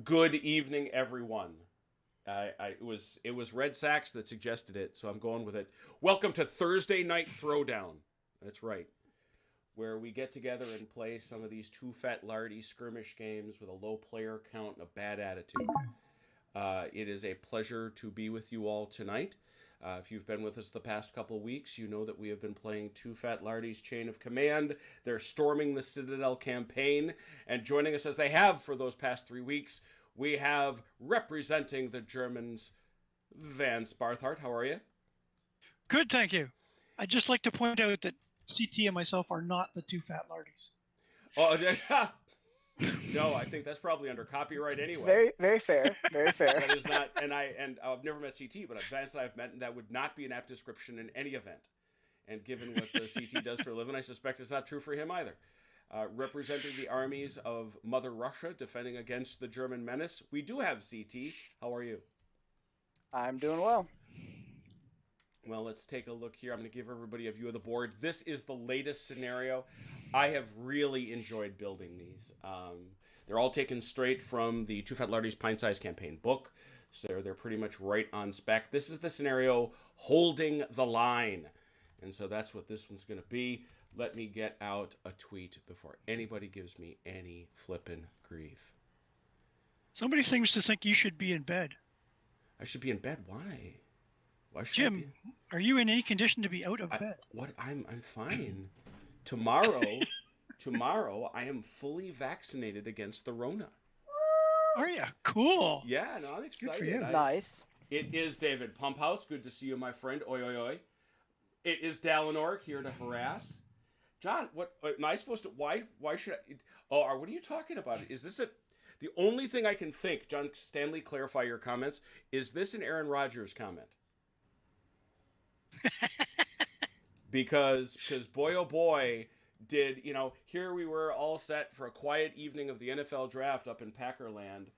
Good evening, everyone. It was Red Sacks that suggested it, so I'm going with it. Welcome to Thursday Night Throwdown. That's right, where we get together and play some of these two fat lardy skirmish games with a low player count and a bad attitude. It is a pleasure to be with you all tonight. If you've been with us the past couple of weeks, you know that we have been playing Two Fat Lardy's Chain of Command. They're storming the Citadel campaign, and joining us as they have for those past 3 weeks, we have representing the Germans, Vance Barthart. How are you? Good, thank you. I'd just like to point out that CT and myself are not the two fat lardies. Oh, no, I think that's probably under copyright anyway. Very fair. Very fair. That is not, and I've never met CT, but Vance and I have met, and that would not be an apt description in any event. And given what the CT does for a living, I suspect it's not true for him either. Representing the armies of Mother Russia, defending against the German menace, we do have CT. How are you? I'm doing well. Well, let's take a look here. I'm going to give everybody a view of the board. This is the latest scenario. I have really enjoyed building these. They're all taken straight from the Two Fat Lardy's Pint-sized campaign book, so they're pretty much right on spec. This is the scenario holding the line, and so that's what this one's going to be. Let me get out a tweet before anybody gives me any flippin' grief. Somebody seems to think you should be in bed. I should be in bed. Why? Why should I be? Jim, are you in any condition to be out of bed? I'm fine. Tomorrow, I am fully vaccinated against the Rona. Are you? Cool. Yeah, no, I'm excited. for you. Nice. It is David Pumphouse. Good to see you, my friend. Oi, oi, oi. It is Dalinork here to harass. John, what am I supposed to? Why should I? Oh, what are you talking about? Is this a? The only thing I can think, John Stanley, clarify your comments. Is this an Aaron Rodgers comment? because boy oh boy did here we were all set for a quiet evening of the NFL draft up in Packerland,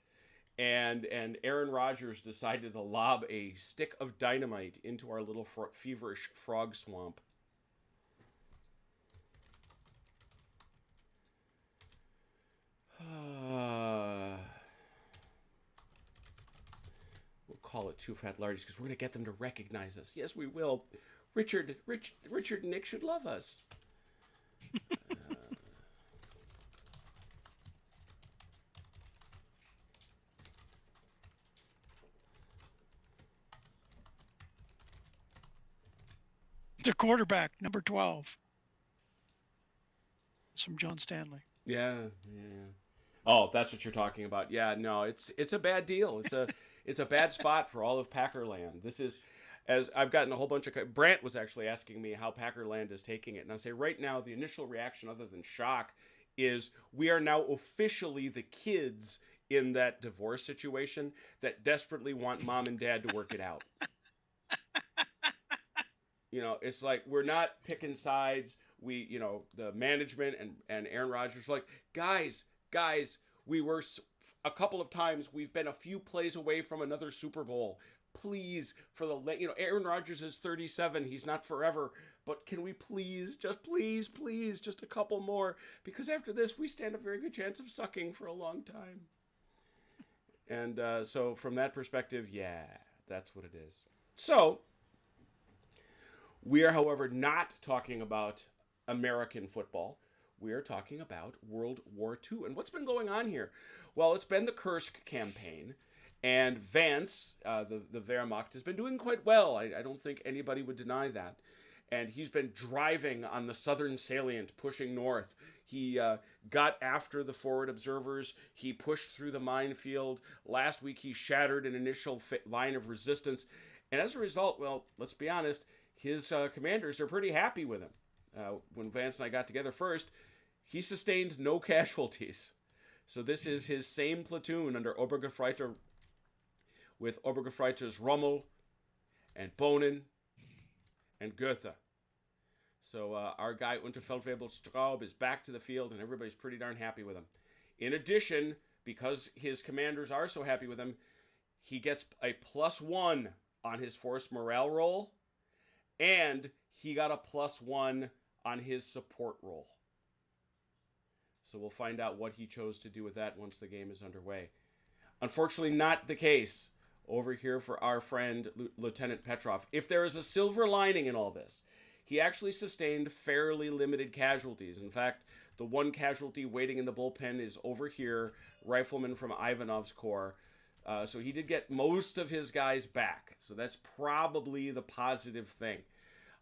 and Aaron Rodgers decided to lob a stick of dynamite into our little feverish frog swamp. We'll call it Two Fat Lardies because we're going to get them to recognize us. Yes, we will. Richard and Nick should love us. The quarterback, number 12. It's from John Stanley. Yeah. Oh, that's what you're talking about. Yeah, no, it's a bad deal. It's a bad spot for all of Packerland. This is, as I've gotten a whole bunch of... Brant was actually asking me how Packerland is taking it. And I say right now, the initial reaction, other than shock, is we are now officially the kids in that divorce situation that desperately want mom and dad to work it out. It's like we're not picking sides. We, the management and Aaron Rodgers were like, guys, we were a couple of times. We've been a few plays away from another Super Bowl. Please, for the Aaron Rodgers is 37. He's not forever, but can we please, just a couple more? Because after this, we stand a very good chance of sucking for a long time. And so, from that perspective, yeah, that's what it is. So, we are, however, not talking about American football. We are talking about World War II. And what's been going on here? Well, it's been the Kursk campaign. And Vance, the Wehrmacht, has been doing quite well. I don't think anybody would deny that. And he's been driving on the southern salient, pushing north. He got after the forward observers. He pushed through the minefield. Last week, he shattered an initial line of resistance. And as a result, well, let's be honest, his commanders are pretty happy with him. When Vance and I got together first, he sustained no casualties. So this is his same platoon under Obergefreiter, with Obergefreiters Rommel and Bohnen and Goethe. So our guy Unterfeldwebel Straub is back to the field, and everybody's pretty darn happy with him. In addition, because his commanders are so happy with him, he gets a +1 on his force morale roll, and he got a +1 on his support roll. So we'll find out what he chose to do with that once the game is underway. Unfortunately, not the case over here for our friend Lieutenant Petrov. If there is a silver lining in all this, he actually sustained fairly limited casualties. In fact, the one casualty waiting in the bullpen is over here, rifleman from Ivanov's corps. So he did get most of his guys back. So that's probably the positive thing.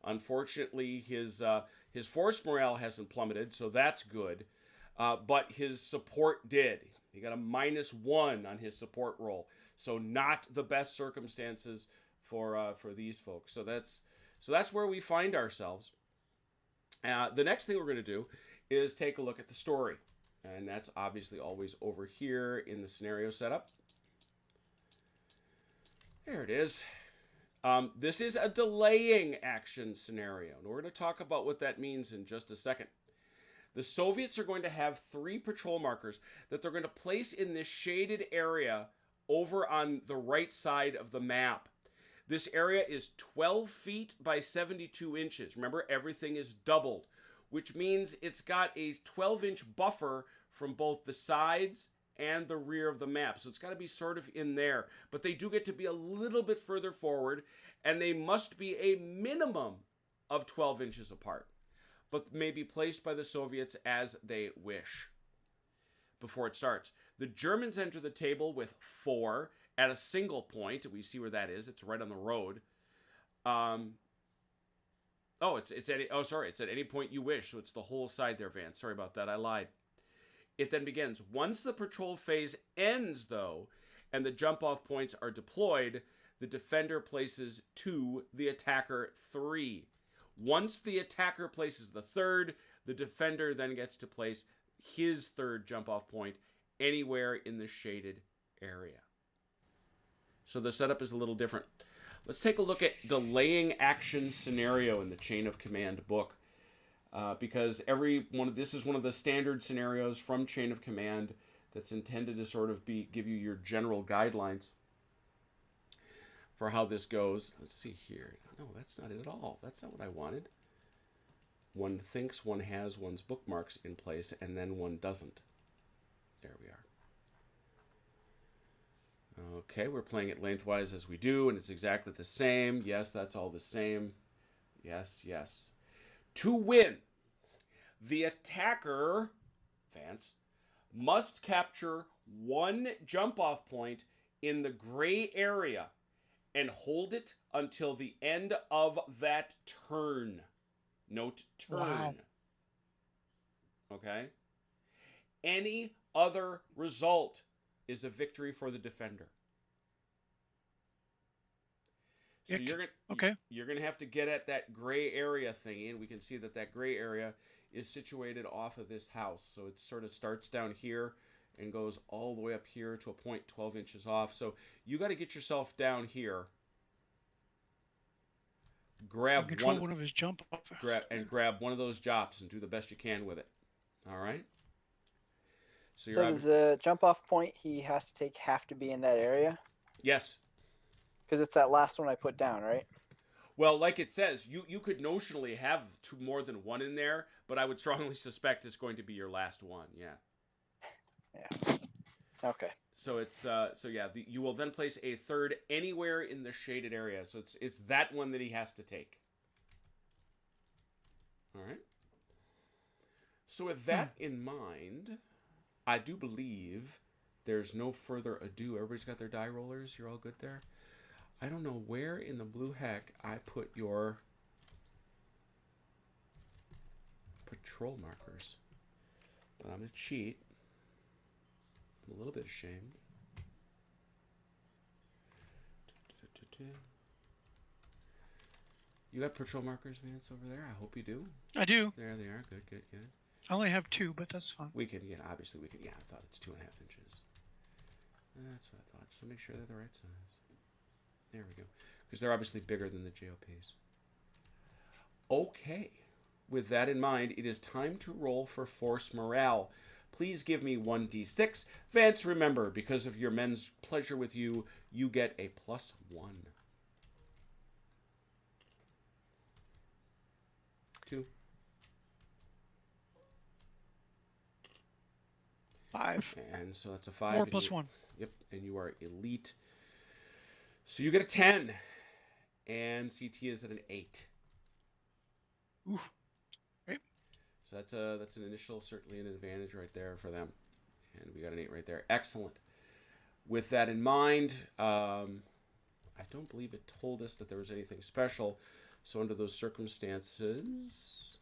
Unfortunately, his force morale hasn't plummeted, so that's good. But his support did. He got a -1 on his support roll. So not the best circumstances for these folks. So that's where we find ourselves. The next thing we're going to do is take a look at the story. And that's obviously always over here in the scenario setup. There it is. This is a delaying action scenario. And we're going to talk about what that means in just a second. The Soviets are going to have 3 patrol markers that they're going to place in this shaded area over on the right side of the map. This area is 12 feet by 72 inches. Remember, everything is doubled, which means it's got a 12-inch buffer from both the sides and the rear of the map. So it's got to be sort of in there. But they do get to be a little bit further forward, and they must be a minimum of 12 inches apart, but may be placed by the Soviets as they wish. Before it starts, the Germans enter the table with 4 at a single point. We see where that is. It's right on the road. It's at any point you wish. So it's the whole side there, Vance. Sorry about that. I lied. It then begins. Once the patrol phase ends, though, and the jump-off points are deployed, the defender places 2, the attacker 3. Once the attacker places the 3rd, the defender then gets to place his 3rd jump-off point anywhere in the shaded area. So the setup is a little different. Let's take a look at delaying action scenario in the Chain of Command book. Because this is one of the standard scenarios from Chain of Command that's intended to sort of give you your general guidelines for how this goes. Let's see here. No, that's not it at all. That's not what I wanted. One thinks one has one's bookmarks in place, and then one doesn't. There we are. Okay, we're playing it lengthwise as we do, and it's exactly the same. Yes, that's all the same. Yes, yes. To win, the attacker, Vance, must capture 1 jump-off point in the gray area and hold it until the end of that turn. Note turn. Wow. Okay? Any other result is a victory for the defender. So you're gonna have to get at that gray area thingy, and we can see that gray area is situated off of this house. So it sort of starts down here and goes all the way up here to a point 12 inches off. So you got to get yourself down here. Grab one of his jump off. Grab one of those jops and do the best you can with it. All right. So the jump off point he has to take have to be in that area? Yes. Because it's that last one I put down, right? Well, like it says, you could notionally have more than one in there, but I would strongly suspect it's going to be your last one. Yeah. Yeah. Okay. So it's you will then place a 3rd anywhere in the shaded area. So it's that one that he has to take. All right. So with that in mind, I do believe there's no further ado. Everybody's got their die rollers. You're all good there? I don't know where in the blue heck I put your patrol markers, but I'm going to cheat. I'm a little bit ashamed. You got patrol markers, Vance, over there? I hope you do. I do. There they are. Good, good, good. I only have 2, but that's fine. Obviously we can, I thought it's 2.5 inches. That's what I thought. Just to make sure they're the right size. There we go. Because they're obviously bigger than the JOPs. Okay. With that in mind, it is time to roll for force morale. Please give me 1d6. Vance, remember, because of your men's pleasure with you, you get a +1. Two. 5. And so that's a 5. 4 and plus you- 1. Yep, and you are elite. So you get a 10. And CT is at an 8. Ooh. Great. So that's an initial, certainly an advantage right there for them. And we got an 8 right there. Excellent. With that in mind, I don't believe it told us that there was anything special. So under those circumstances...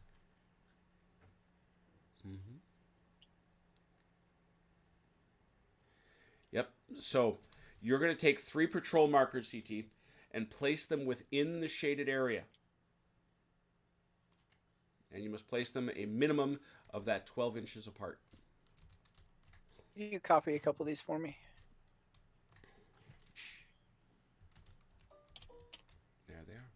Yep. So you're going to take 3 patrol markers, CT, and place them within the shaded area. And you must place them a minimum of that 12 inches apart. Can you copy a couple of these for me? There they are.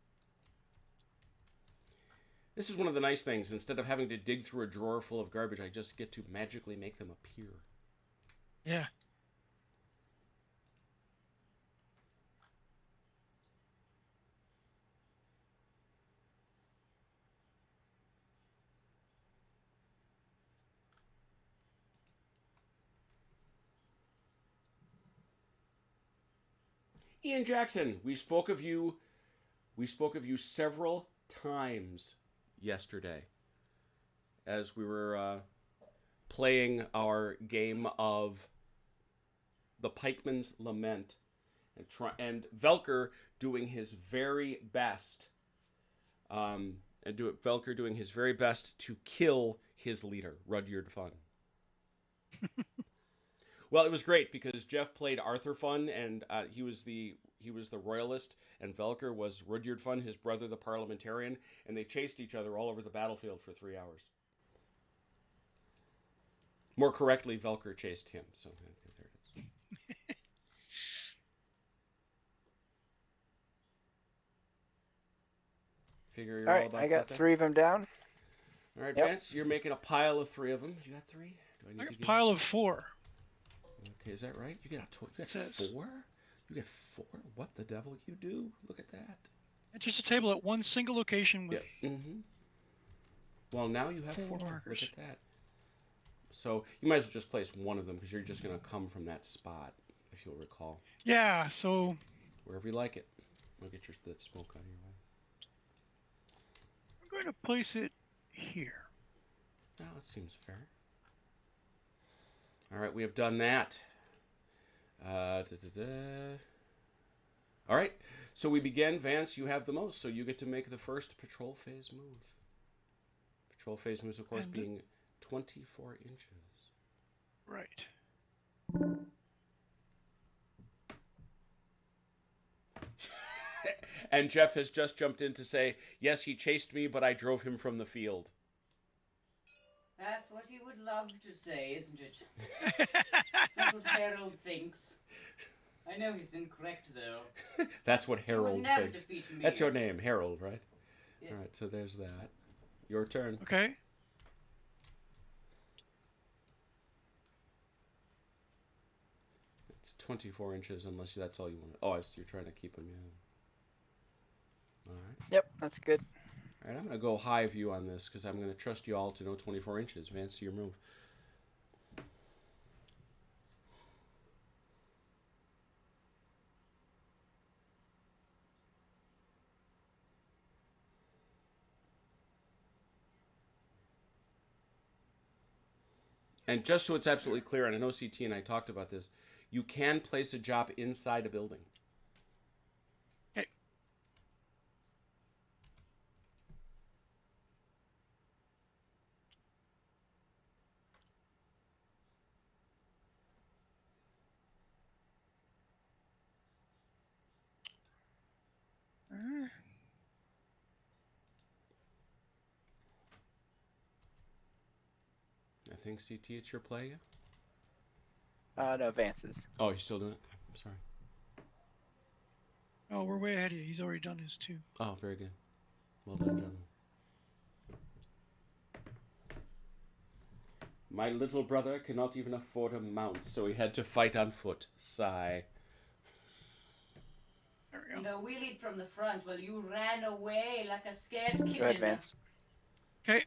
This is one of the nice things. Instead of having to dig through a drawer full of garbage, I just get to magically make them appear. Yeah. Ian Jackson, we spoke of you several times yesterday as we were playing our game of the Pikeman's Lament, and Velker doing his very best, Velker doing his very best to kill his leader, Rudyard Funn. Well, it was great because Jeff played Arthur Funn, and he was the royalist, and Velker was Rudyard Funn, his brother, the parliamentarian, and they chased each other all over the battlefield for 3 hours. More correctly, Velker chased him. So there it is. Figure you're all about I got something? 3 of them down. All right, Yep. Vance, you're making a pile of 3 of them. You got 3? Do I need got to a get... pile of 4. Okay, is that right? You got you got Says. 4? You got 4? What the devil you do? Look at that. It's just a table at one single location with Yeah. Well, now you have 4 markers. Look at that. So you might as well just place one of them because you're just going to come from that spot, if you'll recall. Yeah, so Wherever you like it. I'll get that smoke out of your way. I'm going to place it here. Oh, that seems fair. All right, we have done that. All right, so we begin. Vance, you have the most, so you get to make the first patrol phase move. Patrol phase moves, of course, And- being 24 inches. Right. And Jeff has just jumped in to say, yes, he chased me, but I drove him from the field. That's what he would love to say, isn't it? That's what Harold thinks. I know he's incorrect, though. That's what He would Harold never thinks. defeat me. That's your name, Harold, right? Yeah. All right, so there's that. Your turn. Okay. It's 24 inches, unless that's all you want. Oh, you're trying to keep them, yeah. All right. Yep, that's good. All right, I'm going to go high view on this because I'm going to trust you all to know 24 inches. Vance, your move. And just so it's absolutely clear, and I know CT and I talked about this, you can place a job inside a building. Okay. I think CT, it's your play. No, advances. Oh, you're still doing it? Okay, I'm sorry. Oh, we're way ahead of you. He's already done his 2. Oh, very good. Well done, gentlemen. My little brother cannot even afford a mount, so he had to fight on foot. Sigh. There we go. No, we lead from the front while you ran away like a scared kitten. Go ahead, Vance. Okay.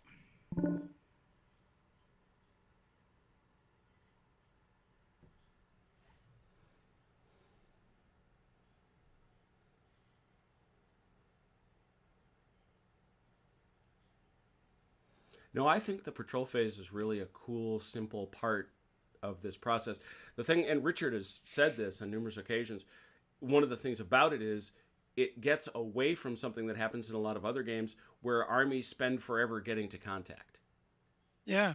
No, I think the patrol phase is really a cool, simple part of this process. The thing, and Richard has said this on numerous occasions, one of the things about it is it gets away from something that happens in a lot of other games where armies spend forever getting to contact. Yeah.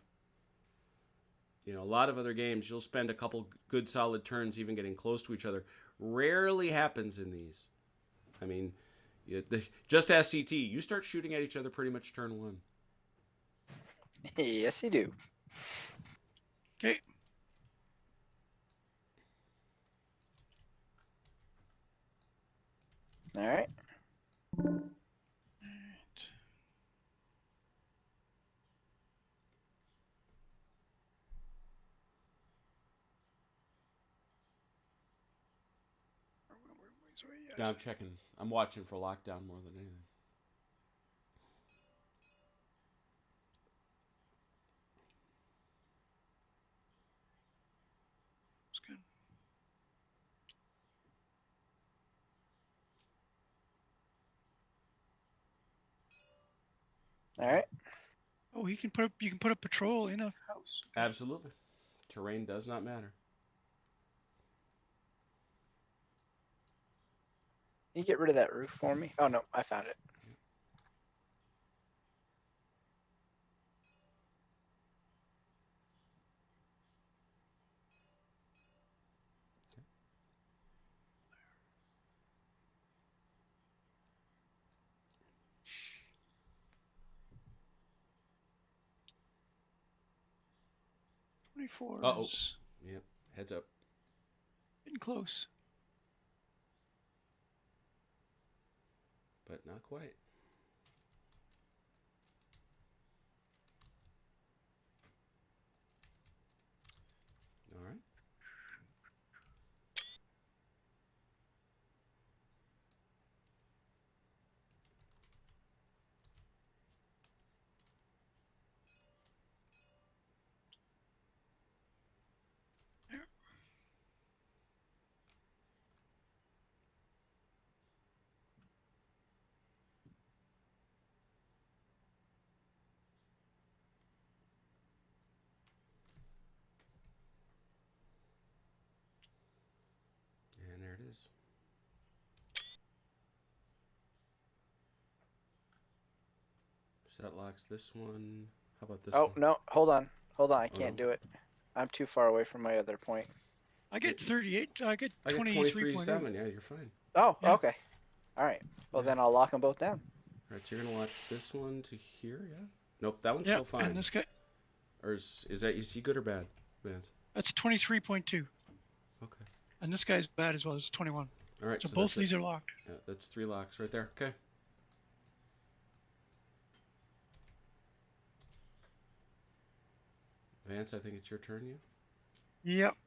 You know, a lot of other games, you'll spend a couple good solid turns even getting close to each other. Rarely happens in these. I mean, just as CT, you start shooting at each other pretty much turn one. Yes, you do. Okay. All right. Yeah, I'm checking. I'm watching for lockdown more than anything. That's good. All right. Oh, you can put a patrol in a house. Okay. Absolutely. Terrain does not matter. Can you get rid of that roof for me? Oh no, I found it. Uh-oh. Yep. Heads up. Getting close. But not quite. All right. And there it is. Set locks this one. How about this one? Oh no, hold on. I can't do it. I'm too far away from my other point. I get 38. I get 23.7. Yeah, you're fine. Oh, Yeah. okay. All right. Well, then I'll lock them both down. All right, so you're gonna watch this one to here, yeah? Nope, that one's Yeah, still fine. and this guy. Or is he good or bad, Vance? That's 23.2. Okay. And this guy's bad as well. It's 21. All right. So both that's of these it. are locked. Yeah, that's 3 locks right there. Okay. Vance, I think it's your turn. You. Yep.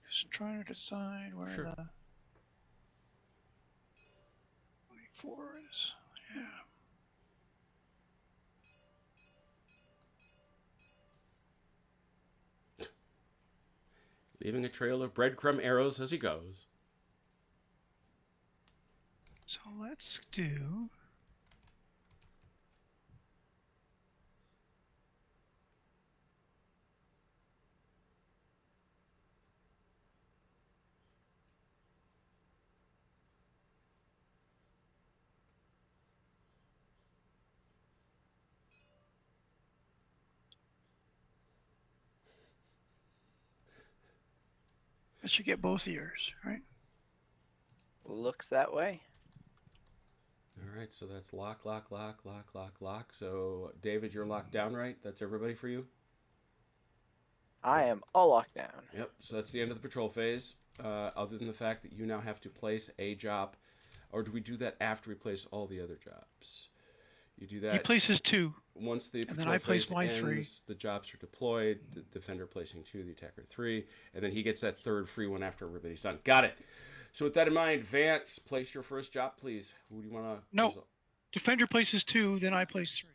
Just trying to decide where Sure. the 24 is. Yeah. Leaving a trail of breadcrumb arrows as he goes. So let's do. That should get both of yours, right? Looks that way. All right, so that's lock. So, David, you're locked down, right? That's everybody for you? I am all locked down. Yep, so that's the end of the patrol phase. Other than the fact that you now have to place a job. Or do we do that after we place all the other jobs? You do that. He places 2. Once the And patrol then I phase place my ends, 3. the jobs are deployed, the defender placing 2, the attacker 3, and then he gets that third free one after everybody's done. Got it. So with that in mind, Vance, place your first job, please. Who do you want to... No. Defender places 2, then I place 3.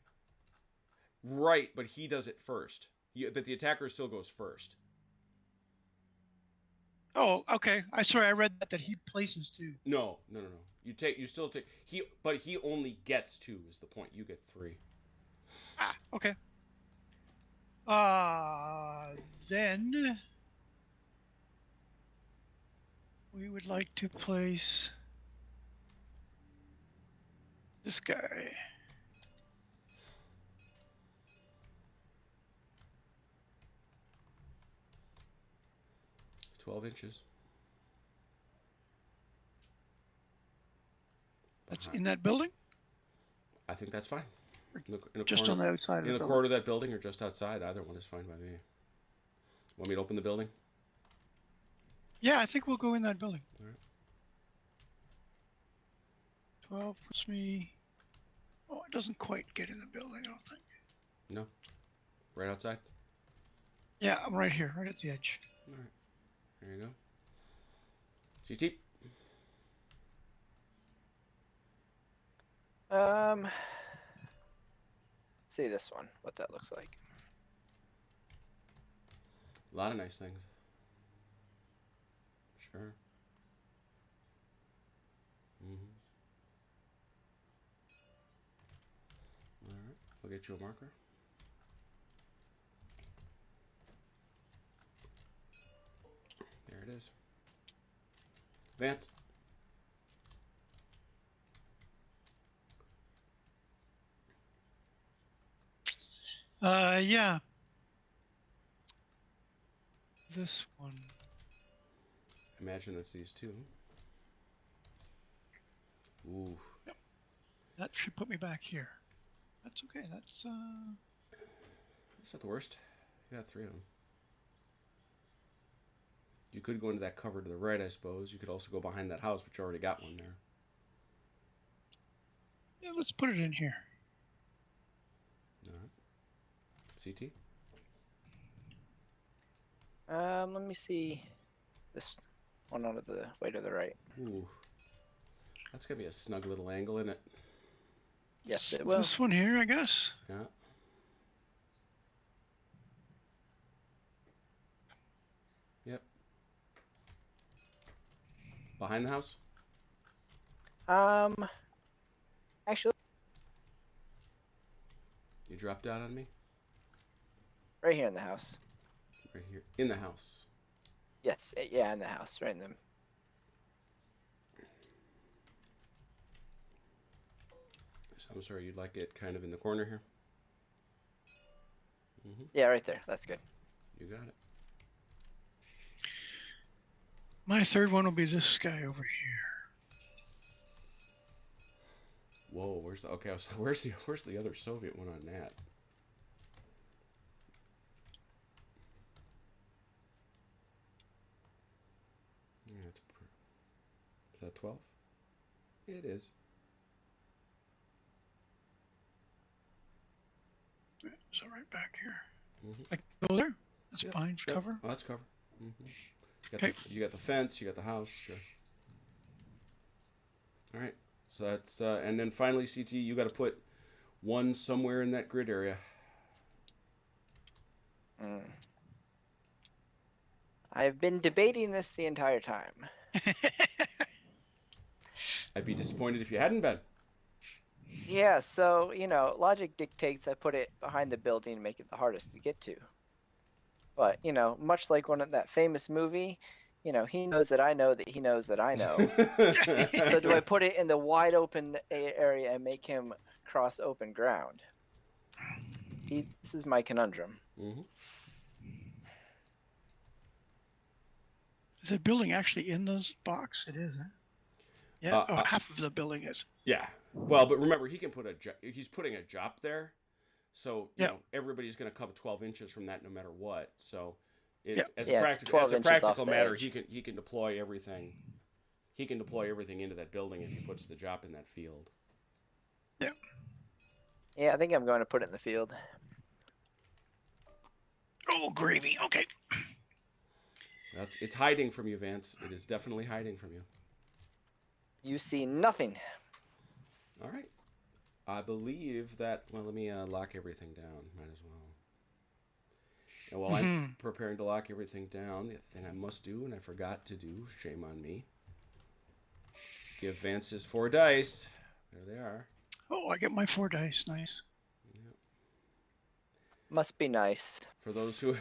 Right, but he does it first. But the attacker still goes first. Oh, okay. I read that he places 2. No. You still take... But he only gets 2 is the point. You get 3. Ah, okay. Then we would like to place this guy. 12 inches. That's in that building? I think that's fine. In Just corner, on the outside of in the the corner of that building or just outside, either one is fine by me. Want me to open the building? Yeah, I think we'll go in that building. All right. 12 puts me... Oh, it doesn't quite get in the building, I don't think. No? Right outside? Yeah, I'm right here, right at the edge. All right. There you go. CT? See this one, what that looks like. A lot of nice things. Sure. Mm-hmm. All right. I'll get you a marker. There it is. Vance. Yeah. This one. Imagine it's these two. Ooh. Yep. That should put me back here. That's okay. That's That's not the worst. You got 3 of them. You could go into that cover to the right, I suppose. You could also go behind that house, but you already got one there. yeah. Let's put it in here. All right. CT? Let me see this one on the way to the right. Ooh. That's going to be a snug little angle, isn't it? Yes, it will. This one here, I guess. Yeah. Yep. Behind the house? Actually, You dropped out on me? right here in the house. Right here. In the house. Yes, yeah, in the house, right in the. So I'm sorry, you'd like it kind of in the corner here? Mm-hmm. Yeah, right there. That's good. You got it. My third one will be this guy over here. Whoa, where's the... Okay, I was like, where's the other Soviet one on that? Yeah, is that 12? It is. So right back here. Mm-hmm. I can go there. That's Yep, fine. yep. Cover. Oh, that's cover. Mm-hmm. Okay. You got the fence, you got the house, sure. All right. So that's and then finally, CT, you got to put one somewhere in that grid area. I've been debating this the entire time. I'd be disappointed if you hadn't been. Yeah, so, logic dictates I put it behind the building to make it the hardest to get to. But, much like that famous movie, he knows that I know that he knows that I know. So do I put it in the wide open area and make him cross open ground? This is my conundrum. Mm-hmm. Is the building actually in this box? It is, huh? Yeah, half of the building is. Yeah. Well, but remember, he can put he's putting a job there. So, you know, everybody's going to come 12 inches from that no matter what. So, as a practical matter, he can deploy everything. He can deploy everything into that building if he puts the job in that field. Yeah. Yeah, I think I'm going to put it in the field. Oh, gravy. Okay. It's hiding from you, Vance. It is definitely hiding from you. You see nothing. All right. I believe that... Well, let me lock everything down. Might as well. And while I'm preparing to lock everything down, the thing I must do, and I forgot to do, shame on me, give Vance his 4 dice. There they are. Oh, I get my 4 dice. Nice. Yep. Must be nice. For those who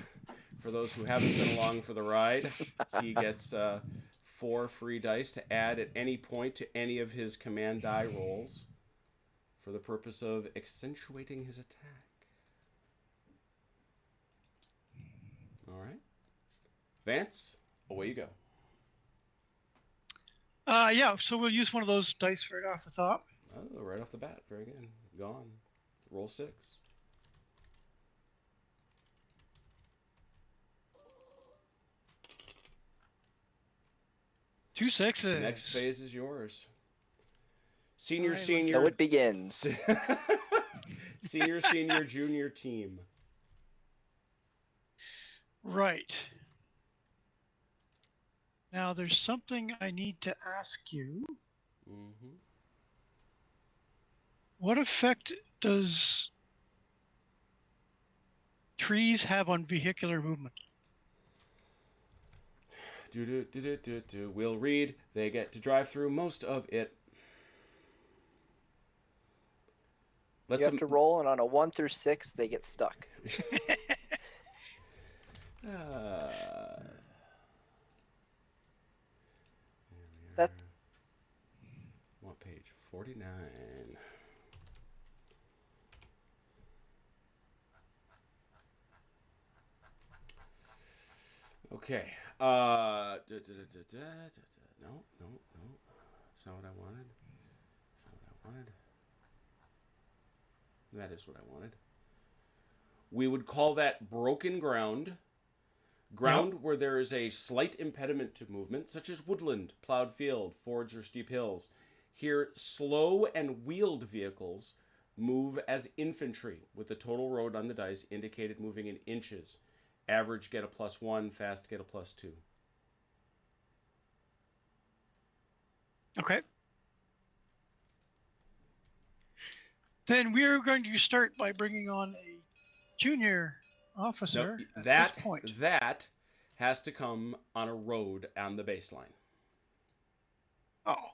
haven't been along for the ride, he gets 4 free dice to add at any point to any of his command die rolls for the purpose of accentuating his attack. All right. Vance, away you go. Yeah, so we'll use one of those dice right off the top. Oh, right off the bat. Very good. Gone. Roll 6. Two sixes. Next phase is yours. Senior, Alright, senior. So it begins. Senior, senior, junior team. Right. Now, there's something I need to ask you. Mm-hmm. What effect does trees have on vehicular movement? We'll read. They get to drive through most of it. You have to roll, and on a 1 through 6, they get stuck. That. What page? 49. Okay. No. That's not what I wanted. That is what I wanted. We would call that broken ground. Ground where there is a slight impediment to movement, such as woodland, plowed field, fords, or steep hills. Here, slow and wheeled vehicles move as infantry, with the total road on the dice indicated moving in inches. Average get a +1, fast get a +2. Okay. Then we're going to start by bringing on a junior officer at this point. That has to come on a road on the baseline. Oh.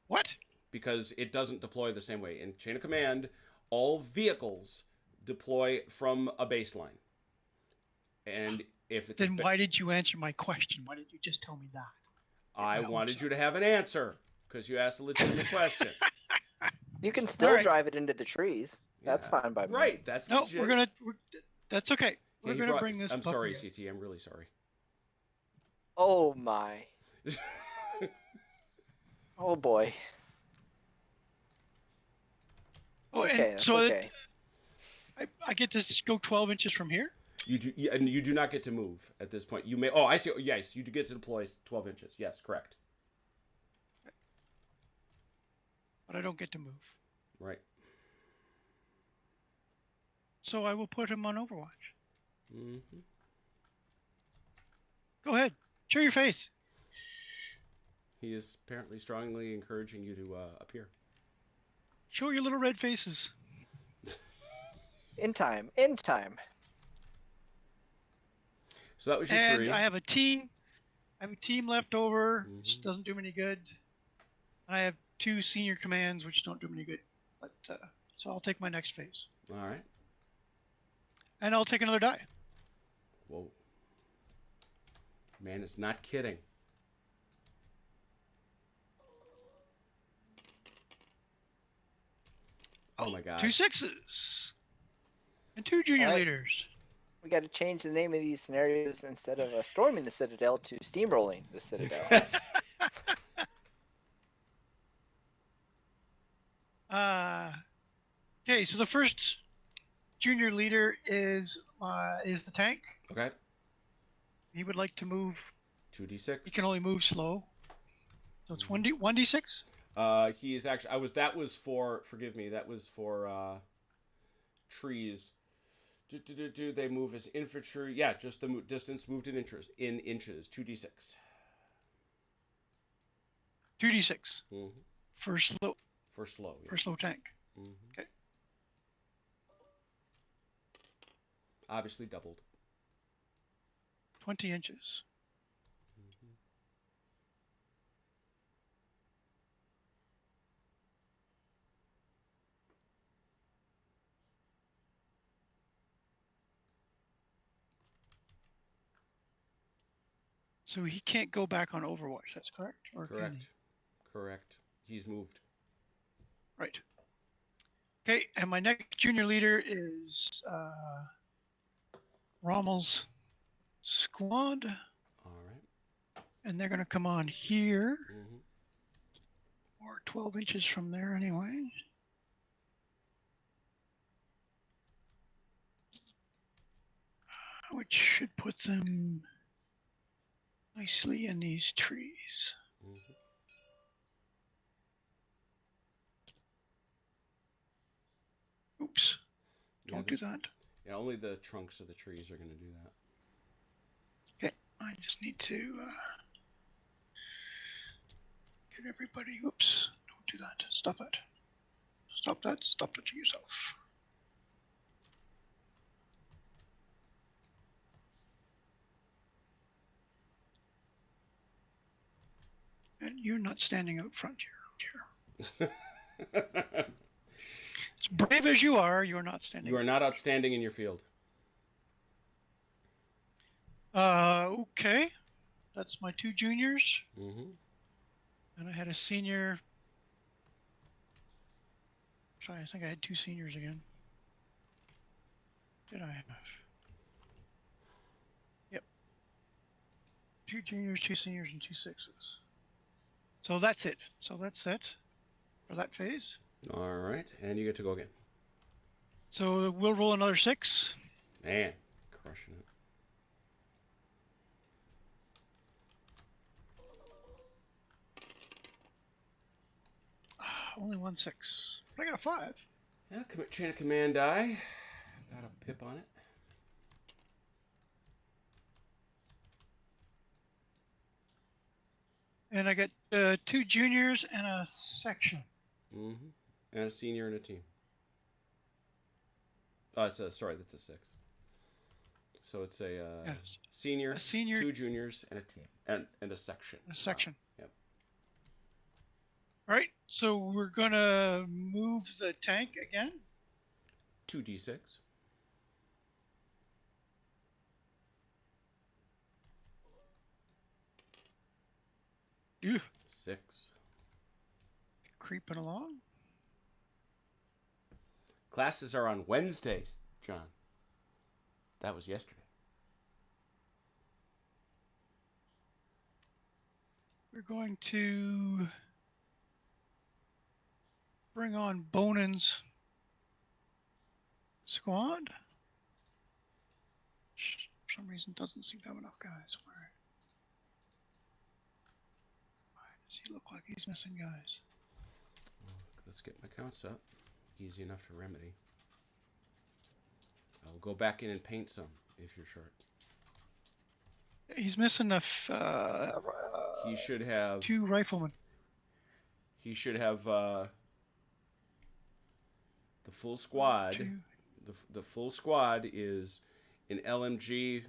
What? Because it doesn't deploy the same way. In Chain of Command, all vehicles deploy from a baseline. And if it's then why did you answer my question? Why didn't you just tell me that? I wanted you to have an answer because you asked a legitimate question. You can still drive it into the trees. That's fine by me. Right, that's no. legit. That's okay. We're gonna bring this. I'm sorry, in. CT. I'm really sorry. Oh my. Oh boy. Oh, okay, and so okay. I get to go 12 inches from here. You do, and you do not get to move at this point. You may. Oh, I see. Yes, you do get to deploy 12 inches. Yes, correct. But I don't get to move. Right. So I will put him on Overwatch. Mm-hmm. Go ahead. Show your face. He is apparently strongly encouraging you to appear. Show your little red faces. In time. In time. So that was your and 3. I have a team. I have a team left over, which doesn't do me any good. I have 2 senior commands, which don't do me any good. But so I'll take my next phase. All right. And I'll take another die. Whoa. Man is not kidding. Oh my God. 2 6s. And 2 junior leaders. We got to change the name of these scenarios instead of storming the Citadel to steamrolling the Citadel. Yes. Okay, so the first junior leader is the tank. Okay. He would like to move. 2d6. He can only move slow. So it's 1d6. He is actually. That was for. Forgive me. That was for trees. They move as infantry. Yeah, just the distance moved in inches. 2d6. 2d6. Mm-hmm. For slow. For slow. Yeah. For slow tank. Mm-hmm. Okay. Obviously doubled. 20 inches. Mm-hmm. So he can't go back on Overwatch. That's correct. Or can Correct. he? Correct. He's moved. Right. Okay, and my next junior leader is Rommel's squad, All right. and they're going to come on here, Mm-hmm. or 12 inches from there anyway. Which should put them nicely in these trees. Mm-hmm. Oops, Yeah, don't do that. Yeah, only the trunks of the trees are going to do that. Okay, I just need to get everybody. Oops, don't do that. Stop it. Stop that. Stop touching yourself. And you're not standing out front here. As brave as you are not standing. You are not outstanding in your field. Okay. That's my 2 juniors. Mm-hmm. And I had a senior. I think I had 2 seniors again. Did I have? Yep. 2 juniors, 2 seniors, and 2 sixes. So that's it. So that's it for that phase. All right, and you get to go again. So we'll roll another 6. Man, crushing it. Only 1 6. But I got a 5. Yeah, chain of command die. Got a pip on it. And I got 2 juniors and a section. Mm-hmm. And a senior and a team. Oh, that's a 6. So it's a Yes. senior, A senior, 2 juniors, and a team, and a section. a section. Yep. All right. So we're gonna move the tank again. 2d6. Ew, 6. creeping along. Classes are on Wednesdays, John. That was yesterday. We're going to bring on Bonan's squad. For some reason, doesn't seem to have enough guys. Why does he look like he's missing guys? Let's get my counts up. Easy enough to remedy. I'll go back in and paint some if you're short. He's missing He should have 2 riflemen. He should have the full squad. 2. The full squad is an LMG,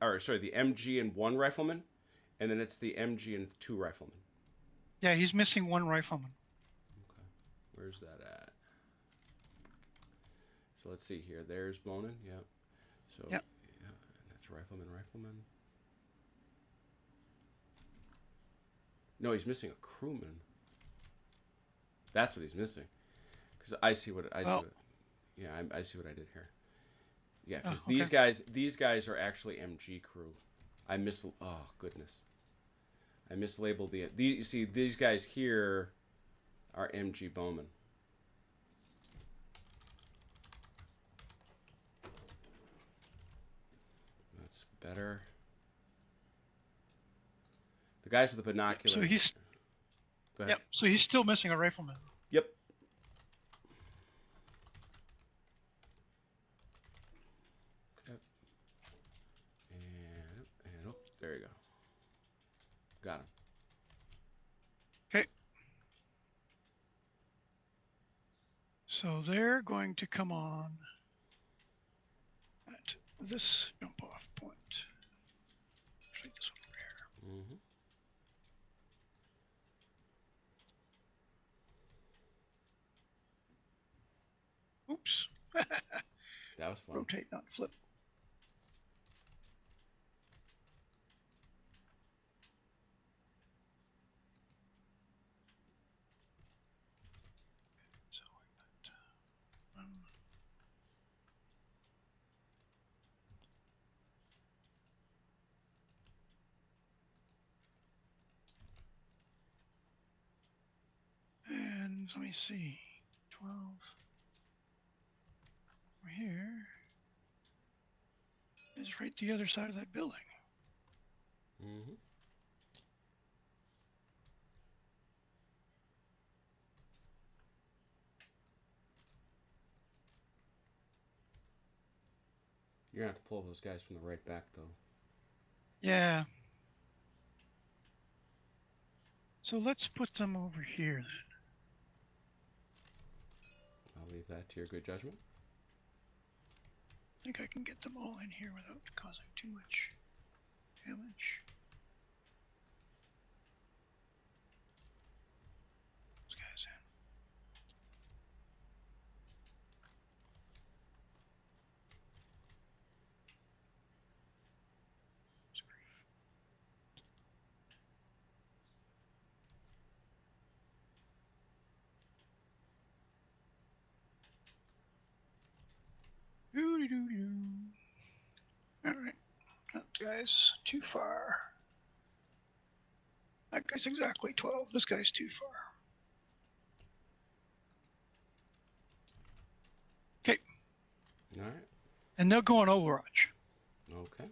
or sorry, the MG and 1 rifleman, and then it's the MG and 2 riflemen. Yeah, he's missing 1 rifleman. Okay, where's that at? So let's see here. There's Bonin. Yep. So Yep. Yeah, that's rifleman. No, he's missing a crewman. That's what he's missing. Because I see what I see. I see what I did here. Yeah, because these guys are actually MG crew. Oh goodness, I mislabeled you see, these guys here are MG Bowman. That's better. The guys with the binoculars. So he's. Go ahead. Yep. So he's still missing a rifleman. Yep. Okay. And oh, there you go. Got him. Okay. So they're going to come on at this jump off point. Take this one over here. Mm-hmm. Oops. That was fun. Rotate, not flip. And let me see. 12. Over here is right the other side of that building. Mm-hmm. You're gonna have to pull those guys from the right back, though. Yeah. So let's put them over here then. I'll leave that to your good judgment. I think I can get them all in here without causing too much damage. Those guys in. Doo-doo-doo-doo. Alright. That guy's too far. That guy's exactly 12. This guy's too far. Okay. All right. And they'll go on Overwatch. Okay.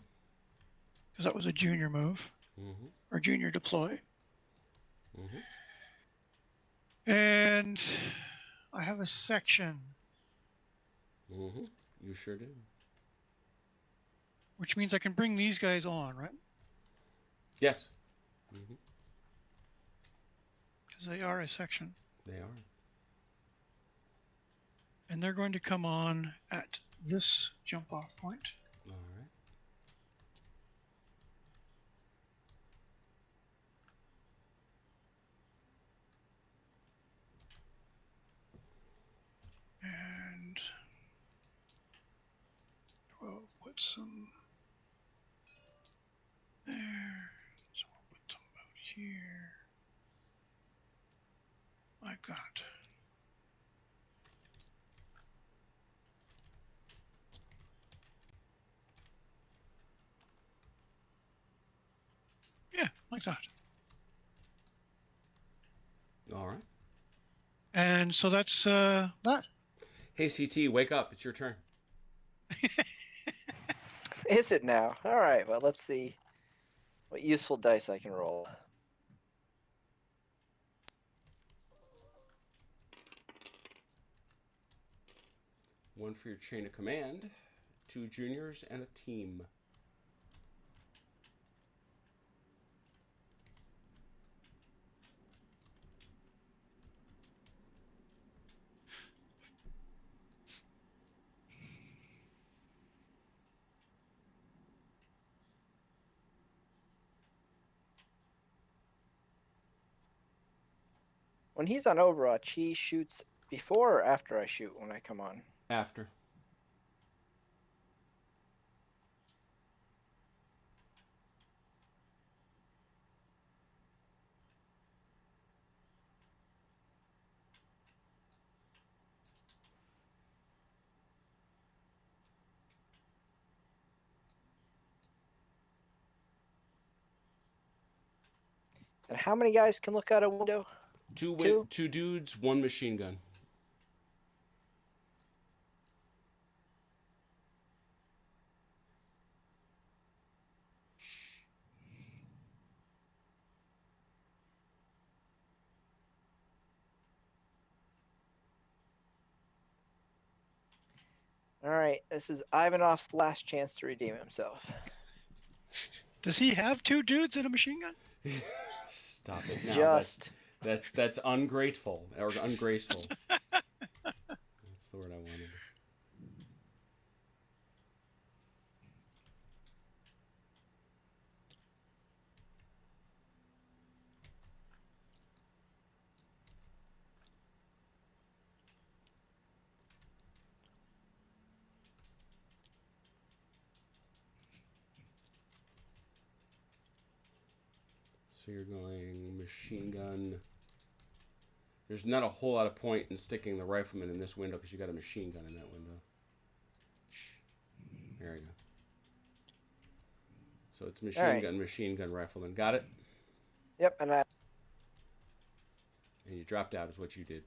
Because that was a junior move. Mm-hmm. Or junior deploy. Mm-hmm. And I have a section. Mm-hmm. You sure do. Which means I can bring these guys on, right? Yes. Mm-hmm. Because they are a section. They are. And they're going to come on at this jump off point. All right. And 12, put some there. So we'll put some about here. Like that. Yeah, like that. All right. And so that's that. Hey, CT, wake up. It's your turn. Is it now? All right. Well, let's see what useful dice I can roll. One for your chain of command, 2 juniors, and a team. When he's on Overwatch, he shoots before or after I shoot when I come on? After. And how many guys can look out a window? Two? 2 dudes, 1 machine gun. All right. This is Ivanov's last chance to redeem himself. Does he have 2 dudes and a machine gun? Stop it now. Just. That's ungrateful or ungraceful. That's the word I wanted. So you're going machine gun There's not a whole lot of point in sticking the rifleman in this window because you got a machine gun in that window. There you go. So it's machine gun, rifleman. Got it? Yep, and And you dropped out is what you did.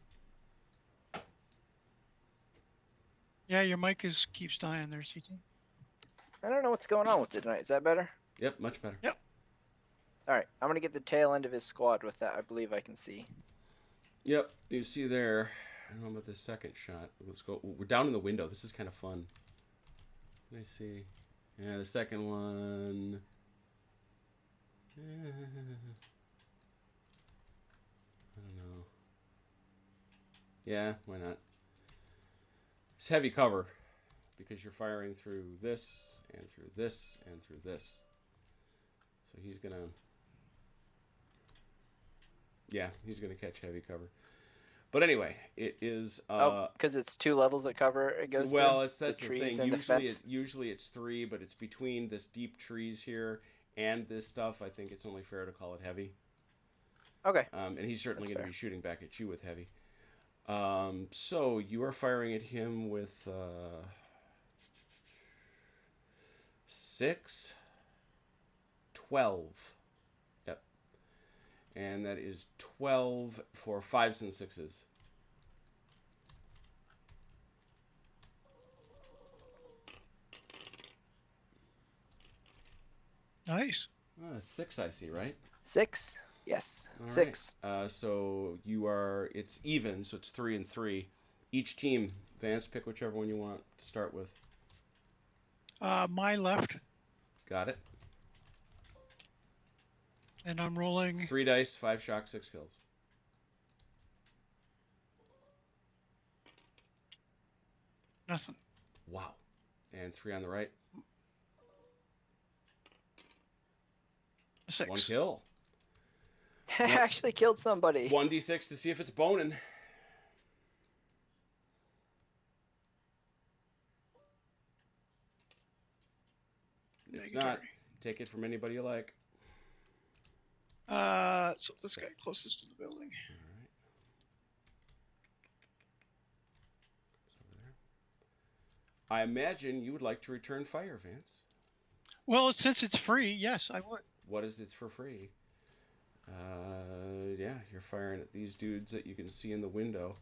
Yeah, your mic keeps dying there, CT. I don't know what's going on with it tonight. Is that better? Yep, much better. Yep. All right, I'm gonna get the tail end of his squad with that. I believe I can see. Yep, you see there. I don't know about the second shot. Let's go. We're down in the window. This is kind of fun. Let me see. Yeah, the second one. I don't know. Yeah, why not? It's heavy cover because you're firing through this and through this and through this. So he's gonna. Yeah, he's gonna catch heavy cover. But anyway, it is. Because it's 2 levels that cover it goes. Well, through? that's the trees thing. and Usually it's 3, but it's between this deep trees here and this stuff. I think it's only fair to call it heavy. Okay. And he's certainly That's going to fair. be shooting back at you with heavy. So you are firing at him with 6, 12. Yep. And that is 12 for 5s and 6s. Nice. 6, I see, right? 6. Yes. All right. 6. So it's even, so it's 3 and 3. Each team, Vance, pick whichever one you want to start with. My left, Got it? and I'm rolling. 3 dice, 5 shock, 6 kills. Nothing. Wow. And 3 on the right. A 6. 1 kill. I actually killed somebody. 1d6 to see if it's boning. It's not. Take it from anybody you like. So this guy closest to the building. I imagine you would like to return fire, Vance. Well, since it's free, yes, I would. What is it's for free? Yeah, you're firing at these dudes that you can see in the window.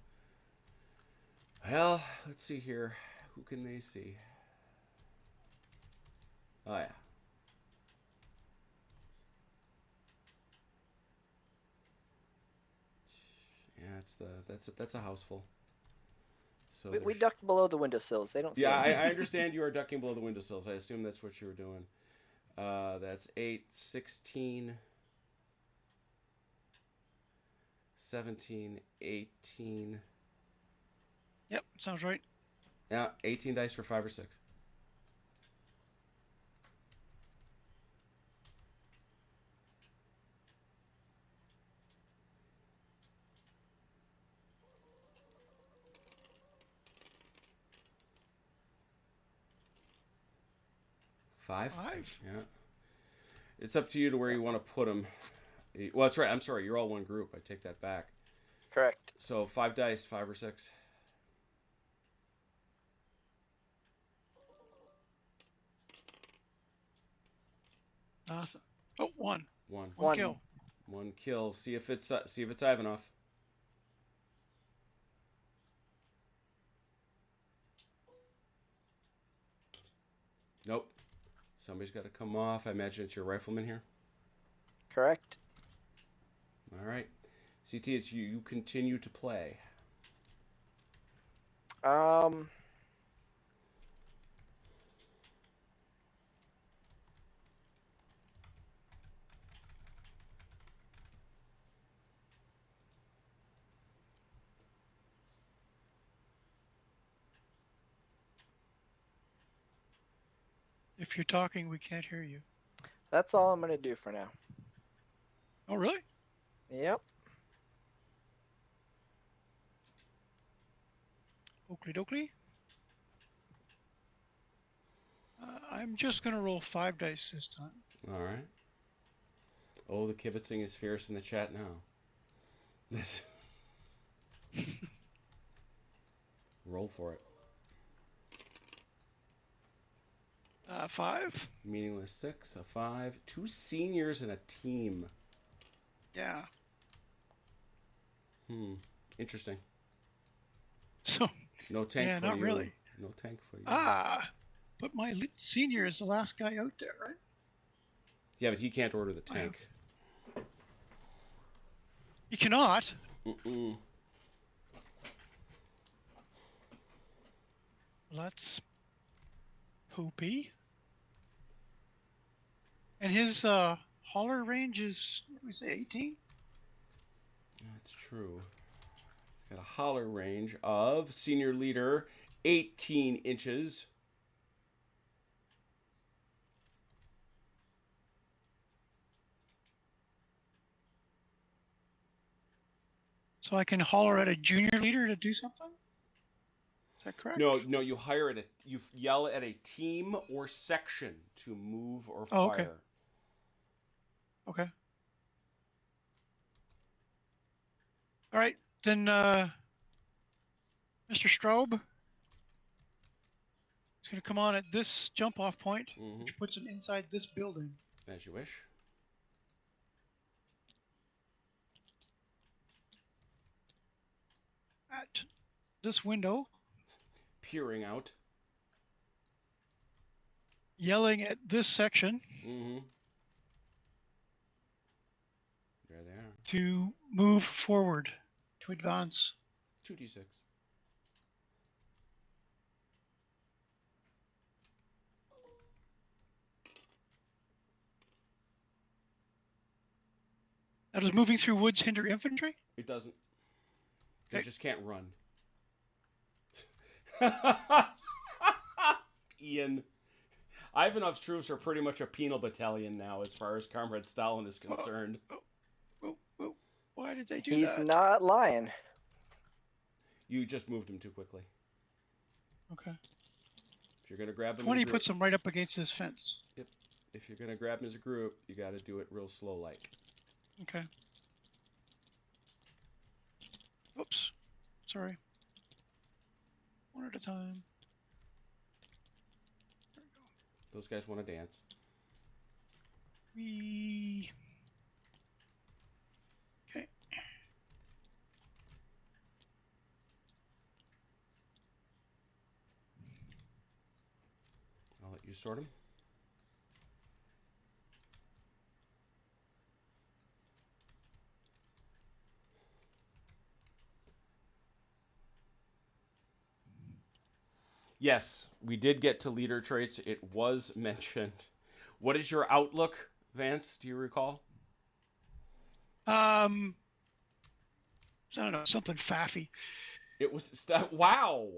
Well, let's see here. Who can they see? Oh yeah. Yeah, that's a house full. So We there's- ducked below the windowsills. They don't see Yeah, anything. I understand you are ducking below the windowsills. I assume that's what you were doing. That's 8, 16, 17, 18. Yep, sounds right. Yeah, 18 dice for 5 or 6. Five? 5. Yeah. It's up to you to where you want to put them. Well, that's right. I'm sorry. You're all one group. I take that back. Correct. So 5 dice, 5 or 6. Nothing. Oh, 1. 1. 1 kill. 1 kill. See if it's Ivanov. Nope. Somebody's got to come off. I imagine it's your rifleman here. Correct. All right. CT, it's you. You continue to play. If you're talking, we can't hear you. That's all I'm gonna do for now. Oh, really? Yep. Oakley dokley. I'm just gonna roll 5 dice this time. All right. Oh, the kibitzing is fierce in the chat now. This. Roll for it. 5. Meaningless 6, a 5. 2 seniors and a team. Yeah. Interesting. So. No tank Yeah, for not you. really. No tank for you. But my senior is the last guy out there, right? Yeah, but he can't order the tank. You cannot. Mm-mm. That's poopy. And his holler range is, what did we say, 18? That's true. He's got a holler range of senior leader 18 inches. So I can holler at a junior leader to do something? Is that correct? No, you you yell at a team or section to move or fire. Oh, okay. Okay. All right, then Mr. Straub is going to come on at this jump-off point, which puts him inside this building. As you wish. At this window. Peering out. Yelling at this section. There they are. To move forward, to advance. 2d6. Now, does moving through woods hinder infantry? It doesn't. They just can't run. Ian. Ivanov's troops are pretty much a penal battalion now as far as Comrade Stalin is concerned. Whoa. Why did they do He's that? not lying. You just moved him too quickly. Okay. If you're going to grab him 20 in a group, puts him right up against this fence. Yep. If you're going to grab him as a group, you got to do it real slow like. Okay. Oops. Sorry. One at a time. There we go. Those guys want to dance. Okay. I'll let you sort them. Yes, we did get to leader traits. It was mentioned. What is your outlook, Vance? Do you recall? I don't know, something faffy. It was wow.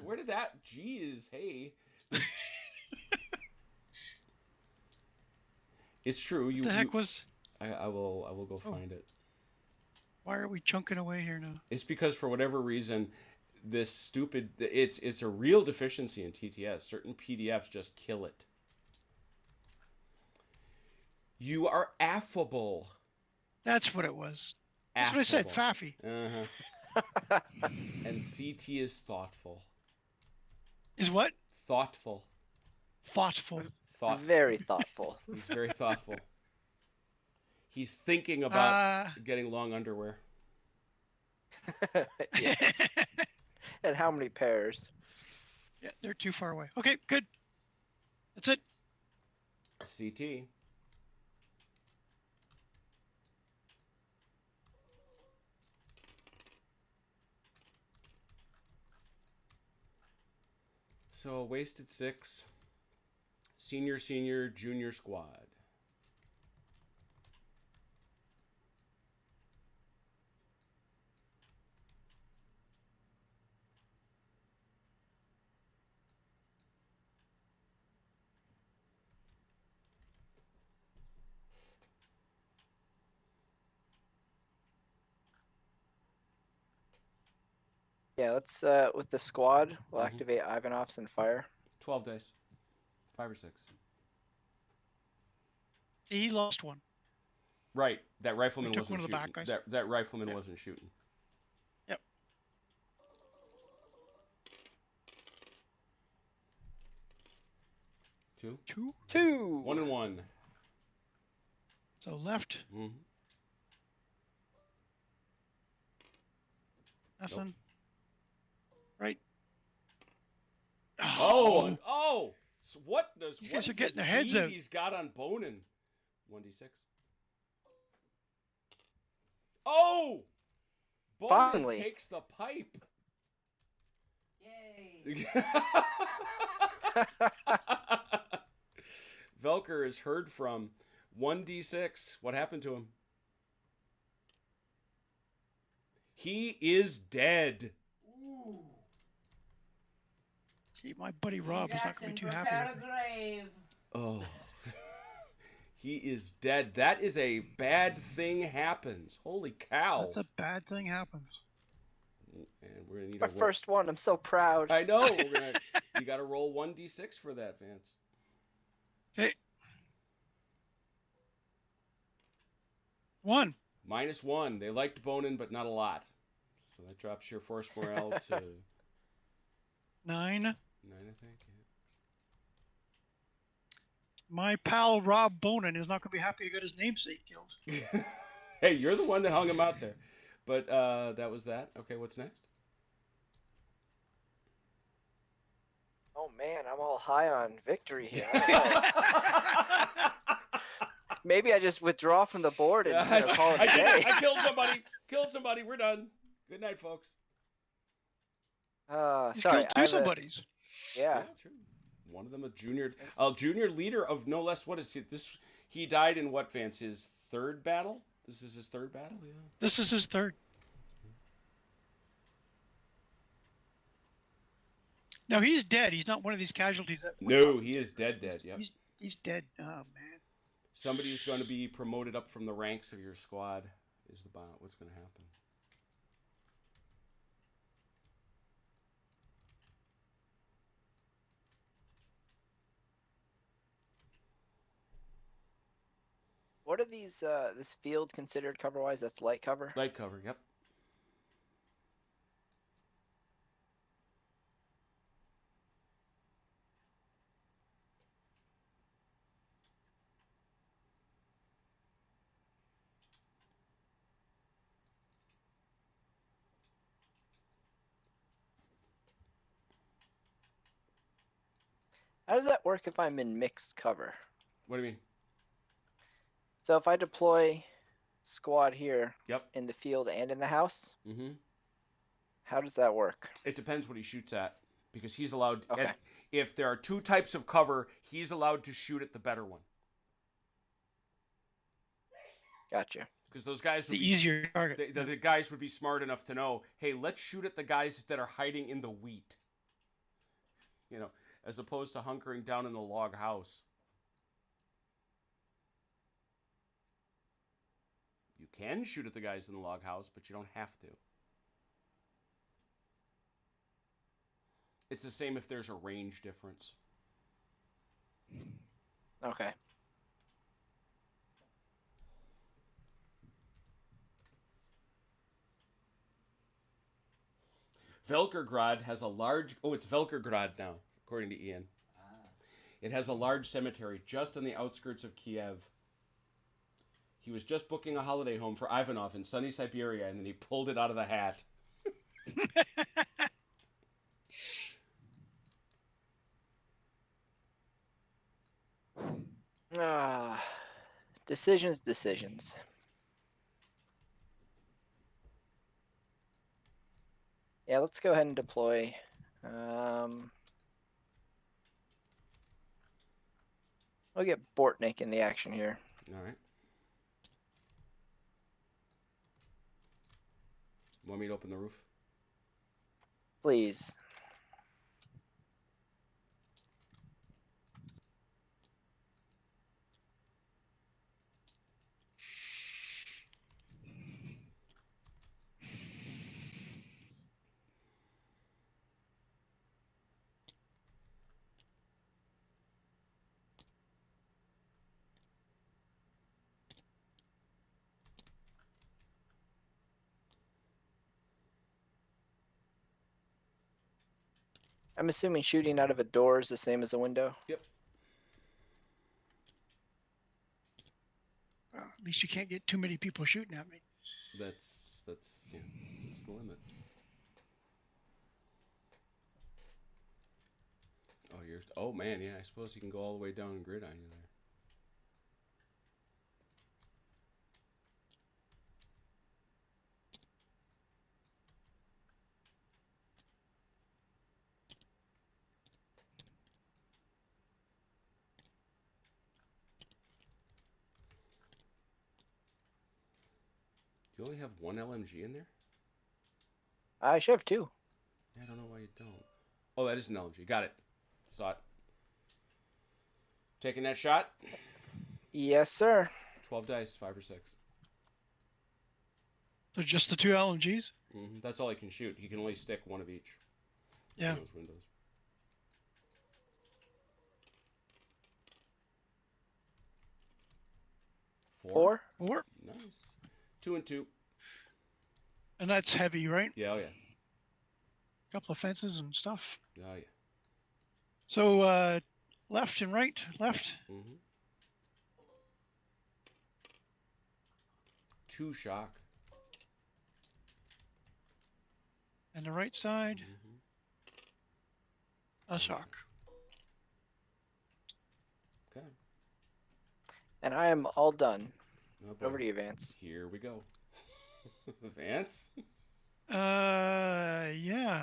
Where did that? Jeez, hey. It's true. What the heck was? I will go find it. Why are we chunking away here now? It's because for whatever reason, this stupid. It's a real deficiency in TTS. Certain PDFs just kill it. You are affable. That's what it was. Affable. That's what I said, faffy. Uh-huh. And CT is thoughtful. Is what? Thoughtful. Thoughtful. Very thoughtful. He's very thoughtful. He's thinking about getting long underwear. Yes. And how many pairs? Yeah, they're too far away. Okay, good. That's it. CT. So, wasted 6. Senior, junior squad. Yeah, let's with the squad, we'll activate Ivanovs and fire. 12 days. 5 or 6. He lost one. Right. That rifleman took wasn't one of the shooting. back guys. That rifleman wasn't shooting. Yep. 2. 2. 2. 1 and 1. So left. Mm-hmm. Nothing. Right. Oh! So what does These what guys are is getting this their heads bead out. he's got on Bonin? 1d6. Oh! Bonin Finally. takes the pipe. Yay! Velker is heard from. 1d6. What happened to him? He is dead. Ooh. Gee, my buddy Rob is not going Jackson, to be too prepare happy. a grave. Oh. He is dead. That is a bad thing happens. Holy cow. That's a bad thing happens. And we're gonna need My a roll. first one. I'm so proud. I know. You got to roll 1d6 for that, Vance. Okay. 1. -1. They liked Bonin, but not a lot. So that drops your force morale to 9. 9, I think. My pal Rob Bonin is not going to be happy he got his namesake killed. Yeah. Hey, you're the one that hung him out there. But that was that. Okay, what's next? Oh man, I'm all high on victory here. I don't know. Maybe I just withdraw from the board and call it a I did day. it. I killed somebody. Killed somebody. We're done. Good night, folks. He's Sorry. killed 2 somebodies. Yeah. True. One of them a junior leader of no less. What is it? This he died in what, Vance? His 3rd battle. This is his 3rd battle. Yeah. This is his 3rd. No, he's dead. He's not one of these casualties. That No, he is dead. Yep. He's dead. Oh man. Somebody who's going to be promoted up from the ranks of your squad is what's going to happen. What are these? This field considered cover-wise? That's light cover. Light cover. Yep. How does that work if I'm in mixed cover? What do you mean? So if I deploy squad here Yep. in the field and in the house, Mm-hmm. how does that work? It depends what he shoots at, because he's allowed. Okay. If there are 2 types of cover, he's allowed to shoot at the better one. Gotcha. Because those guys would The be easier target. the guys would be smart enough to know, hey, let's shoot at the guys that are hiding in the wheat. You know, as opposed to hunkering down in the log house. You can shoot at the guys in the log house, but you don't have to. It's the same if there's a range difference. Okay. Velkergrad has a large... Oh, it's Velkergrad now, according to Ian. Ah. It has a large cemetery just on the outskirts of Kiev. He was just booking a holiday home for Ivanov in sunny Siberia, and then he pulled it out of the hat. Decisions. Yeah, let's go ahead and deploy. We'll get Bortnik in the action here. All right. Want me to open the roof? Please. I'm assuming shooting out of a door is the same as a window. Yep. At least you can't get too many people shooting at me. That's yeah, that's the limit. Oh man, yeah. I suppose you can go all the way down and grid on you there. You only have one LMG in there? I should have 2. Yeah, I don't know why you don't. Oh, that is an LMG. Got it. Saw it. Taking that shot. Yes, sir. 12 dice, 5 or 6. So just the 2 LMGs? That's all he can shoot. He can only stick one of each. Yeah. In those windows. Four. 4? Nice. 2 and 2. And that's heavy, right? Yeah, oh yeah. Couple of fences and stuff. Oh yeah. So left and right, left. 2 shock. And the right side, a shock. Okay. And I am all done. Oh, boy. Over to you, Vance. Here we go. Vance? Yeah.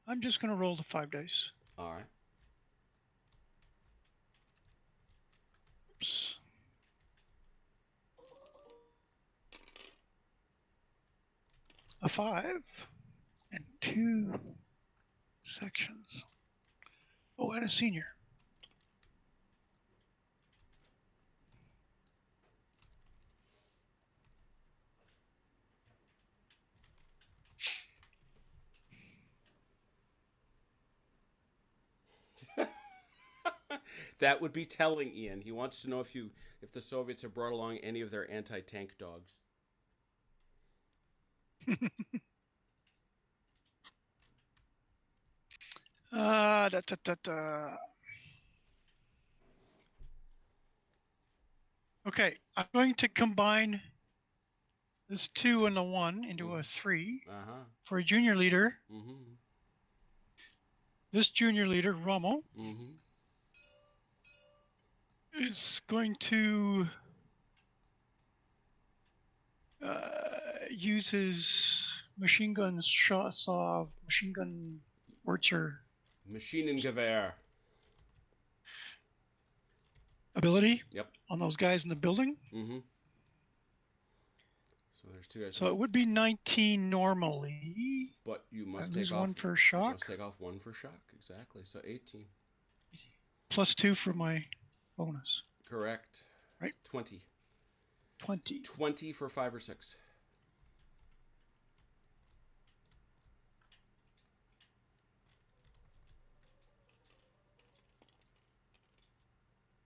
I'm just gonna roll the 5 dice. All right. Oops. A 5 and 2 sections. Oh, and a senior. That would be telling, Ian. He wants to know if the Soviets have brought along any of their anti-tank dogs. Da, da, da, da. Okay, I'm going to combine this 2 and the 1 into a 3 for a junior leader. This junior leader, Rommel, is going to use his machine gun saw, machine gun Wurzer Maschinengewehr. ability. Yep. On those guys in the building. So there's 2 guys. So it would be 19 normally. But you must lose take off 1 for shock. You must take off 1 for shock. Exactly. So 18. Plus 2 for my bonus. Correct. Right. 20. 20. 20 for 5 or 6.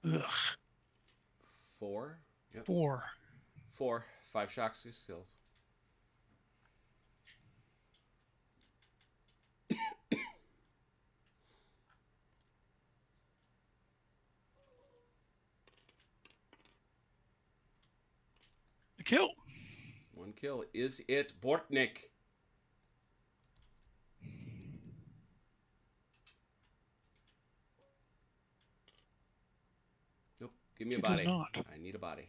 Ugh. 4. Yep. 4. 4. 5 shock skills. A kill. 1 kill. Is it Bortnik? Nope. Give me a It body. does not. I need a body.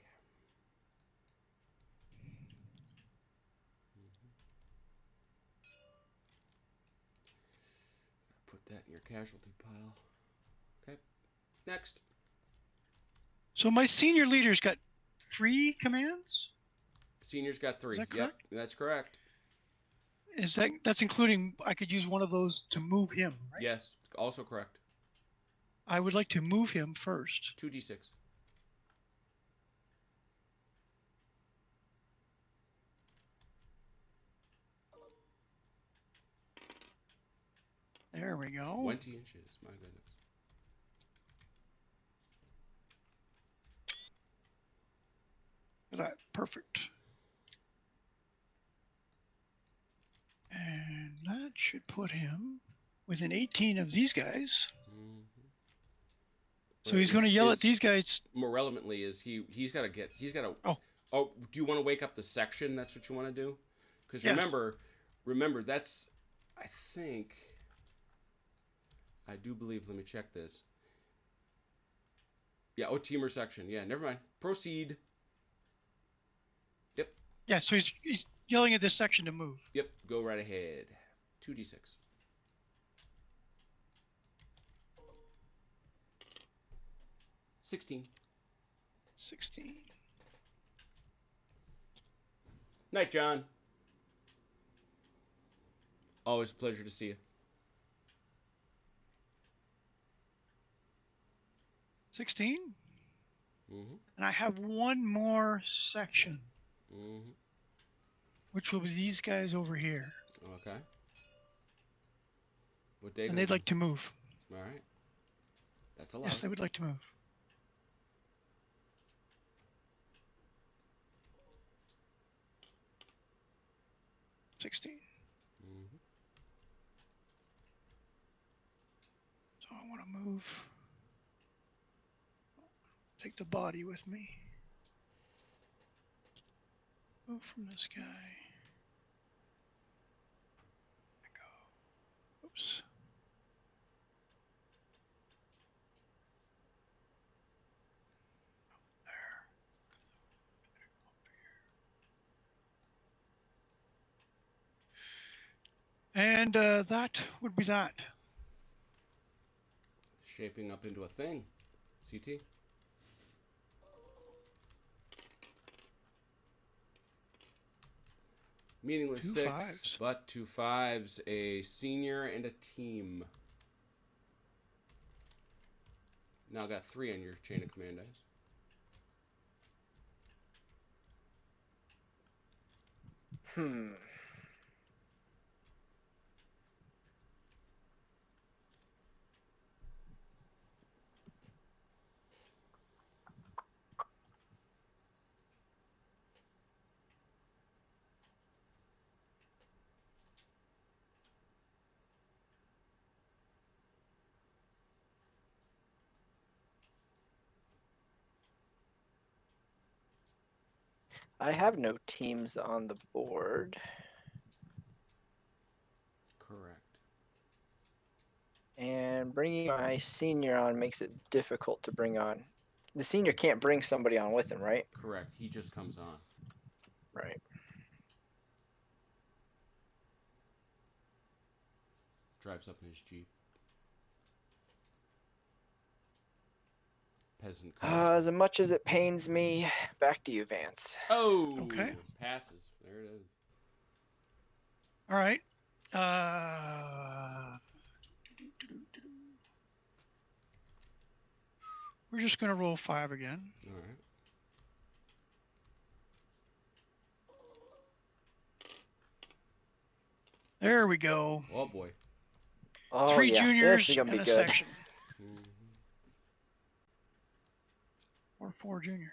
Put that in your casualty pile. Okay. Next. So my senior leader's got 3 commands? Senior's got 3. Is that Yep, correct? that's correct. That's including I could use one of those to move him, right? Yes, also correct. I would like to move him first. 2d6. There we go. 20 inches. My goodness. Look at that. Perfect. And that should put him within 18 of these guys. So he's going to yell at these guys. More relevantly, is he's got to. Oh, do you want to wake up the section? That's what you want to do? Because Yes. remember, that's, I think, I do believe. Let me check this. Yeah, teamer section. Yeah, never mind. Proceed. Yep. Yeah, so he's yelling at this section to move. Yep. Go right ahead. 2d6. $16. 16. Night, John. Always a pleasure to see you. 16? Mm-hmm. And I have one more section, Mm-hmm. which will be these guys over here. Okay. What day? And they'd like to move. All right. That's a lot. Yes, they would like to move. Mm-hmm. So I want to move. Take the body with me. Move from this guy. Go. Oops. And that would be that. Shaping up into a thing. CT. Meaningless 2 6, fives. but 2 5s, a senior and a team. Now got 3 on your chain of command dice. I have no teams on the board. Correct. And bringing my senior on makes it difficult to bring on. The senior can't bring somebody on with him, right? Correct. He just comes on. Right. Drives up in his Jeep. Peasant car. As much as it pains me, back to you, Vance. Oh! Okay. Passes. There it is. All right. We're just going to roll 5 again. All right. There we go. Oh, boy. Oh, 3 yeah. juniors This is gonna and be a good. section. Mhm. Or 4 juniors.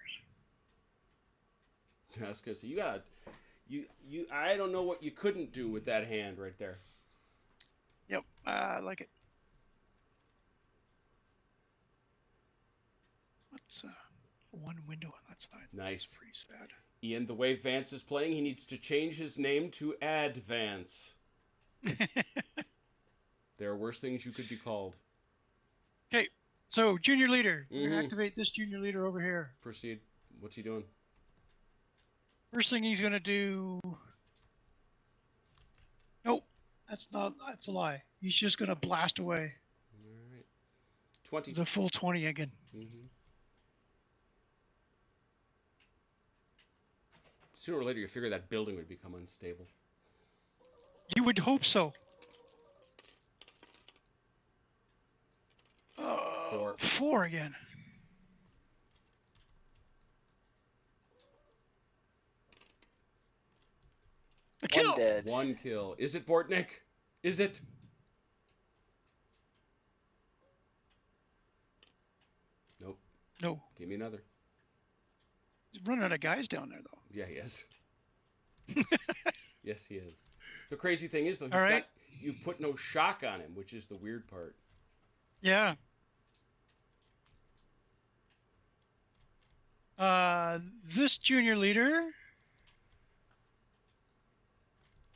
I was gonna say, I don't know what you couldn't do with that hand right there. Yep, I like it. What's one window on that side? Nice. That's pretty sad. Ian, the way Vance is playing, he needs to change his name to Advance. There are worse things you could be called. Okay, so junior leader. We're Mhm. gonna activate this junior leader over here. Proceed. What's he doing? First thing he's gonna do. Nope, that's a lie. He's just gonna blast away All right. 20. the full 20 again. Mm-hmm. Sooner or later, you figure that building would become unstable. You would hope so. 4. 4 again. A kill. One dead. 1 kill. Is it Bortnik? Is it? Nope. No, Give me another. he's running out of guys down there though. Yeah, he is. Yes, he is. The crazy thing is, though, All right. you've put no shock on him, which is the weird part. Yeah. This junior leader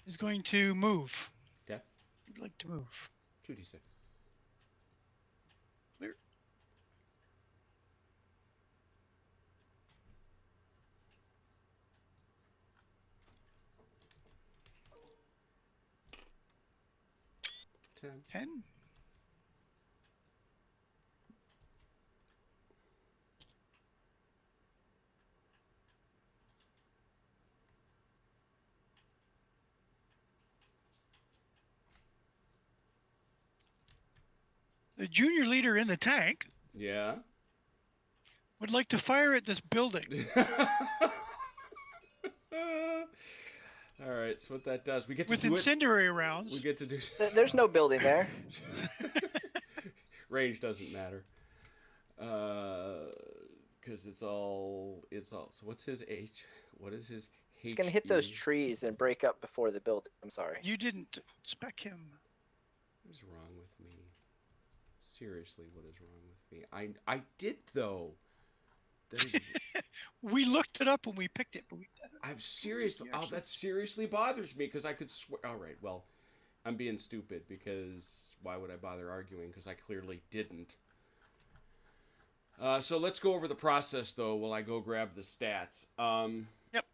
is going to move. Okay. Would like to move. 2d6. Clear. Ten. 10. The junior leader in the tank Yeah. would like to fire at this building. All right. So what that does, we get to With do incendiary it. rounds. We get to do. There's no building there. Range doesn't matter. Because it's all. So what's his H? What is his H? He's gonna hit those trees and break up before the building. I'm sorry. You didn't spec him. What is wrong with me? Seriously, what is wrong with me? I did though. That is. We looked it up when we picked it, but we. I'm serious. Oh, that seriously bothers me because I could swear. All right, well, I'm being stupid because why would I bother arguing? Because I clearly didn't. So let's go over the process though while I go grab the stats. Yep.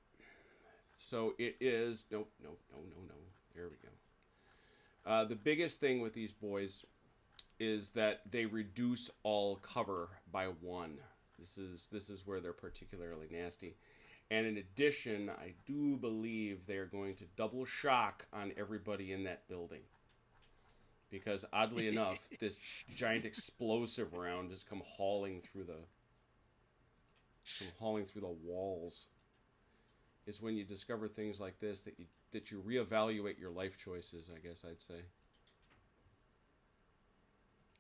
So it is no. There we go. The biggest thing with these boys is that they reduce all cover by 1. This is where they're particularly nasty. And in addition, I do believe they're going to double shock on everybody in that building. Because oddly enough, this giant explosive round has come hauling through the walls. It's when you discover things like this that you reevaluate your life choices, I guess I'd say.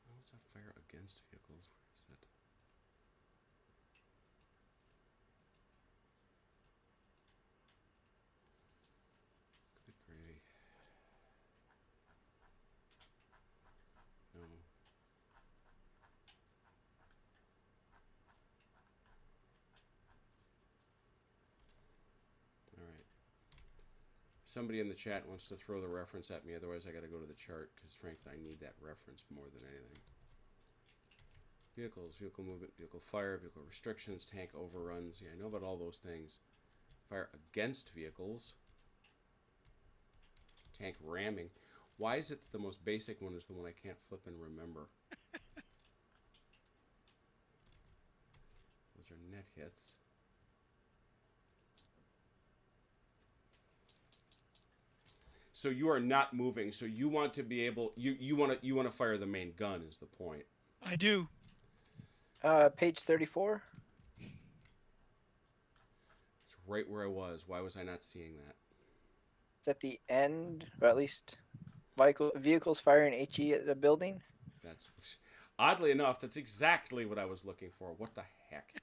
Oh, it's not fire against vehicles. Where is that? Good gravy. No. All right. Somebody in the chat wants to throw the reference at me, otherwise I got to go to the chart because frankly I need that reference more than anything. Vehicles, vehicle movement, vehicle fire, vehicle restrictions, tank overruns. Yeah, I know about all those things. Fire against vehicles. Tank ramming. Why is it that the most basic one is the one I can't flip and remember? Those are net hits. So you are not moving. So you want to be able. You want to fire the main gun. Is the point? I do. Page 34. It's right where I was. Why was I not seeing that? It's at the end, or at least vehicles firing HE at the building. That's oddly enough, that's exactly what I was looking for. What the heck?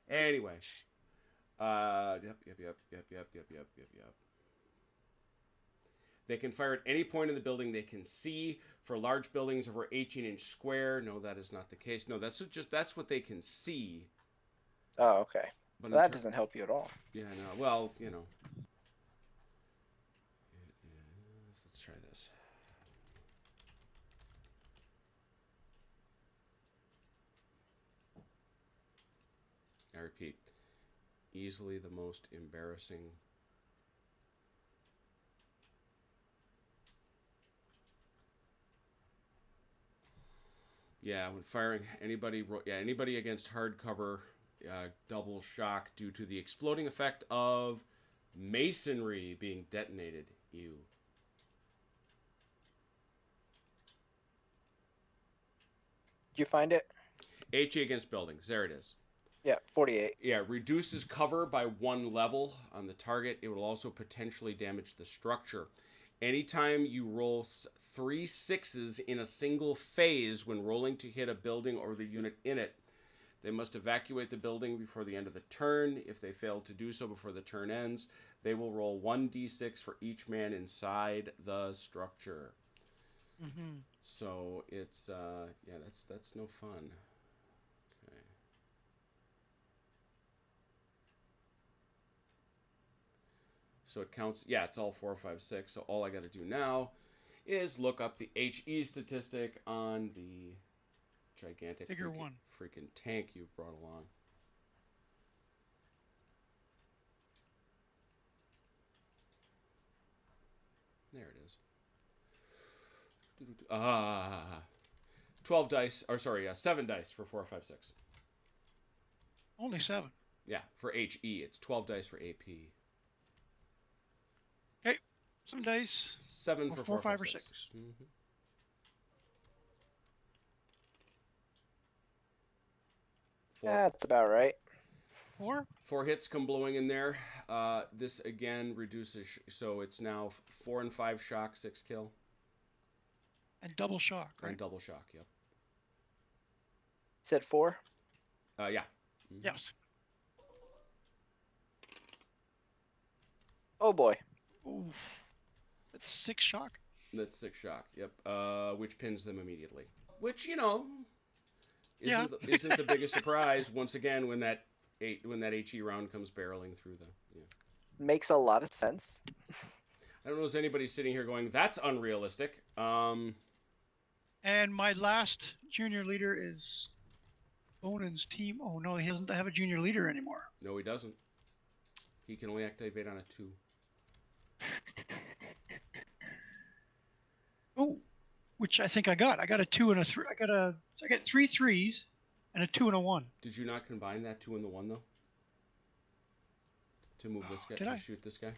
Anyway. Yep. They can fire at any point in the building they can see. For large buildings over 18-inch square, no, that is not the case. No, that's what they can see. Oh, okay. But Well, that doesn't help you at all. Yeah, no. Well, you know. Let's try this. I repeat, easily the most embarrassing. Yeah, when firing anybody against hardcover, double shock due to the exploding effect of masonry being detonated. Ew. Did you find it? HE against buildings. There it is. Yeah, 48. Yeah, reduces cover by 1 level on the target. It will also potentially damage the structure. Anytime you roll 3 6s in a single phase when rolling to hit a building or the unit in it, they must evacuate the building before the end of the turn. If they fail to do so before the turn ends, they will roll 1d6 for each man inside the structure. Mm-hmm. So it's yeah, that's no fun. Okay. So it counts. Yeah, it's all 4, 5, 6. So all I got to do now is look up the HE statistic on the gigantic Figure one. freaking tank you've brought along. There it is. 12 dice, or sorry, 7 dice for 4, 5, 6. Only 7. Yeah, for HE, it's 12 dice for AP. Okay, some dice. 7 for 4, 5, or 6. Mm-hmm. That's about right. 4. 4 hits come blowing in there. This again reduces, so it's now 4 and 5 shock, 6 kill. And double shock, right? And double shock, yep. Said 4? Yeah. Mm-hmm. Yes. Oh boy. Ooh. That's 6 shock. That's 6 shock, yep. Which pins them immediately. Which, you know, isn't the biggest surprise once again when that HE round comes barreling through the. Yeah. Makes a lot of sense. I don't know if anybody sitting here going, that's unrealistic. And my last junior leader is Bonan's team. Oh no, he doesn't have a junior leader anymore. No, he doesn't. He can only activate on a 2. Oh, which I think I got. I got a 2 and a 3. I got 3 3s and a 2 and a 1. Did you not combine that 2 and the 1 though? To move this guy, Did to I? shoot this guy?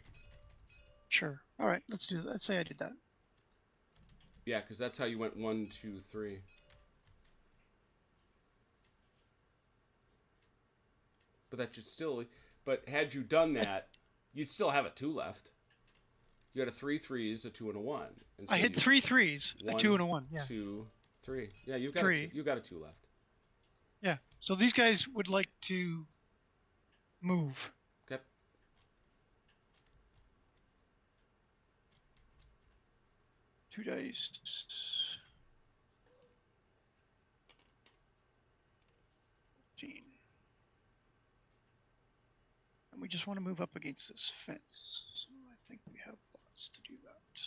Sure. All right, let's do that. Let's say I did that. Yeah, because that's how you went 1, 2, 3. But that should still. But had you done that, you'd still have a 2 left. You had a 3 3s, a 2 and a 1. And so I hit 3 3s, a 2 and a 1. Yeah. 2, 3. Yeah, you've got 3. You got a 2 left. Yeah. So these guys would like to move. Okay. Two dice. And we just want to move up against this fence. So I think we have lots to do that.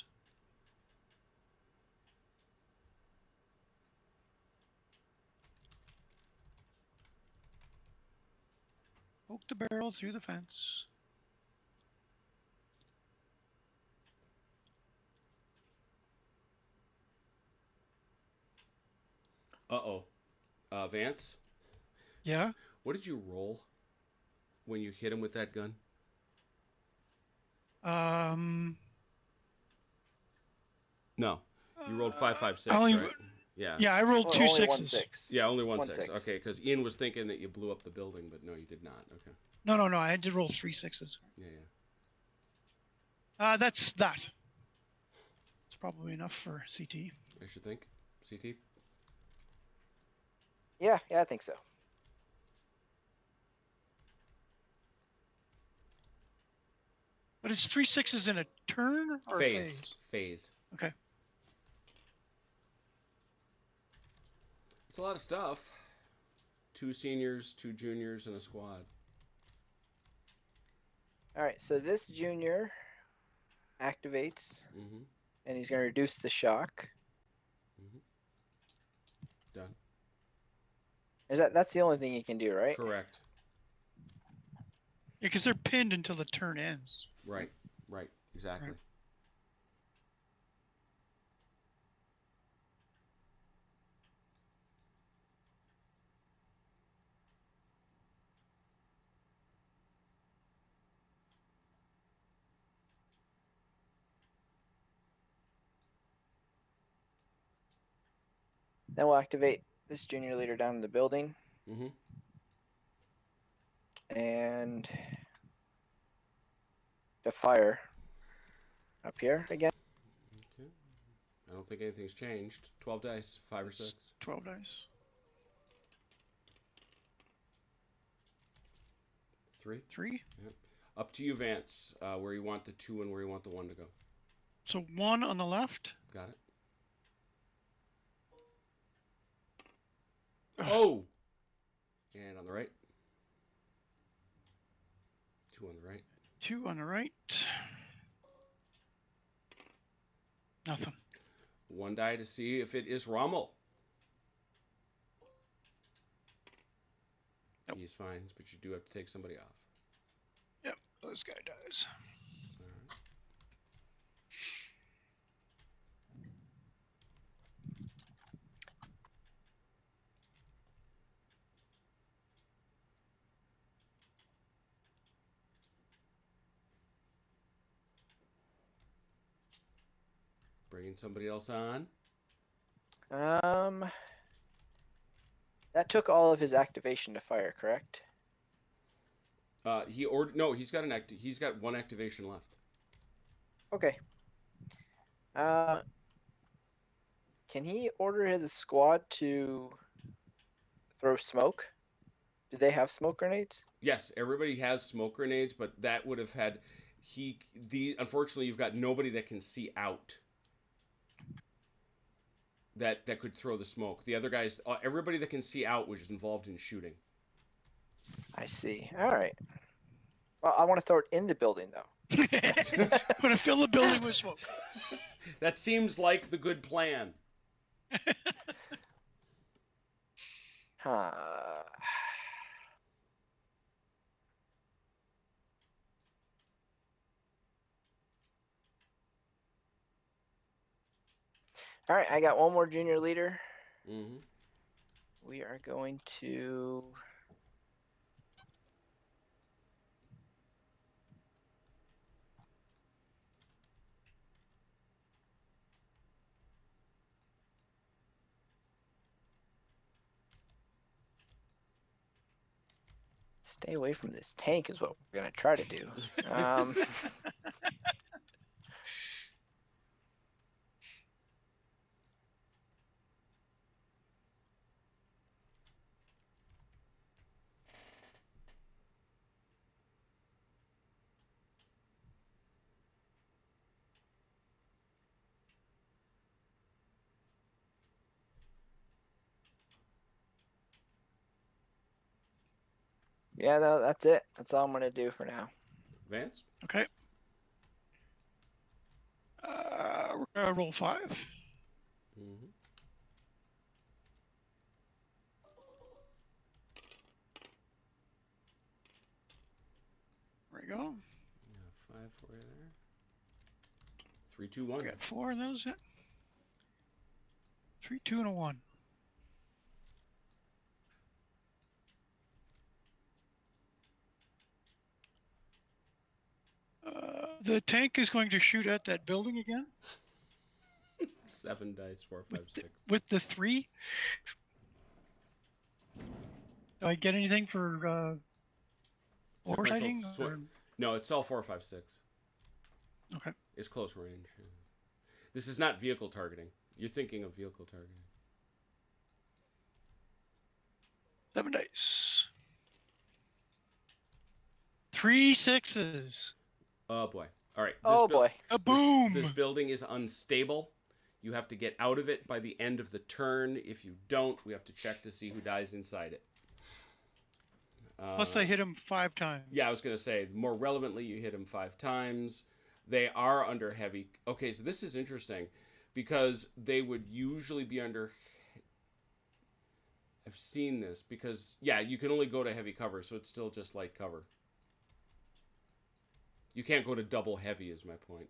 Poke the barrel through the fence. Uh-oh. Vance? Yeah? What did you roll when you hit him with that gun? No. You rolled 5, 5, 6, only, right? Yeah. Yeah, I rolled two only 6s. 1 6. Yeah, only one 1 6. 6. Okay, because Ian was thinking that you blew up the building, but no, you did not. Okay. No, I did roll 3 6s. Yeah, yeah. That's that. It's probably enough for CT. I should think. CT? Yeah, I think so. But it's 3 6s in a turn or phase? Phase. Okay. It's a lot of stuff. 2 seniors, 2 juniors, and a squad. All right, so this junior activates, Mm-hmm. and he's going to reduce the shock. Mm-hmm. Done. That's the only thing he can do, right? Correct. Yeah, because they're pinned until the turn ends. Right. Exactly. Right. Then we'll activate this junior leader down in the building. Mm-hmm. And the fire up here again. Okay. I don't think anything's changed. 12 dice, 5 or 6. 12 dice. 3. 3. Yep. Up to you, Vance, where you want the 2 and where you want the 1 to go. So 1 on the left. Got it? Oh! And on the right. 2 on the right. 2 on the right. Nothing. One die to see if it is Rommel. Nope. He's fine, but you do have to take somebody off. Yep, this guy dies. All right. Bringing somebody else on. That took all of his activation to fire, correct? He's got one activation left. Okay. Can he order his squad to throw smoke? Do they have smoke grenades? Yes, everybody has smoke grenades, but that would have had unfortunately you've got nobody that can see out. That could throw the smoke. The other guys, everybody that can see out was involved in shooting. I see. All right. Well, I want to throw it in the building, though. Want to fill the building with smoke. That seems like the good plan. Huh. All right, I got one more junior leader. Mm-hmm. We are going to... Stay away from this tank is what we're going to try to do. Yeah, no, that's it. That's all I'm going to do for now. Vance? Okay. We're going to roll 5. Mm-hmm. There we go. Yeah, 5 for you there. 3, 2, 1. I got 4 of those. 3, 2, and a 1. The tank is going to shoot at that building again. 7 dice, 4, 5, 6. With the 3. Do I get anything for oversighting? No, it's all 4, 5, 6. Okay. It's close range. Yeah. This is not vehicle targeting. You're thinking of vehicle targeting. 7 dice. 3 6s. Oh boy. All right. Oh boy. A boom. This building is unstable. You have to get out of it by the end of the turn. If you don't, we have to check to see who dies inside it. Plus, I hit him 5 times. Yeah, I was going to say, more relevantly, you hit him 5 times. They are under heavy. Okay, so this is interesting because they would usually be under. I've seen this because, yeah, you can only go to heavy cover, so it's still just light cover. You can't go to double heavy, is my point.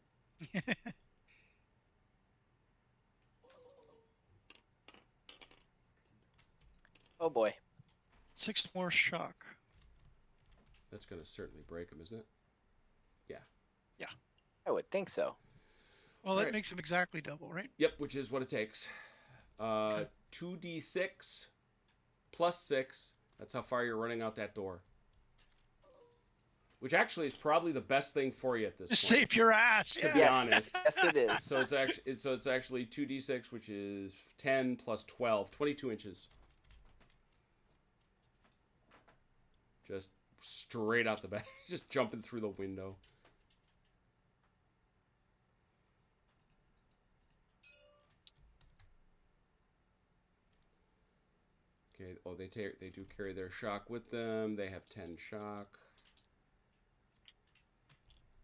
Oh boy. 6 more shock. That's going to certainly break him, isn't it? Yeah. Yeah. I would think so. Well, that Right. makes him exactly double, right? Yep, which is what it takes. 2d6 plus 6. That's how far you're running out that door. Which actually is probably the best thing for you at this point. Save your ass. To Yeah. be Yes. honest. Yes, it is. So it's actually 2d6, which is 10 plus 12, 22 inches. Just straight out the back, just jumping through the window. Okay. Oh, they do carry their shock with them. They have 10 shock.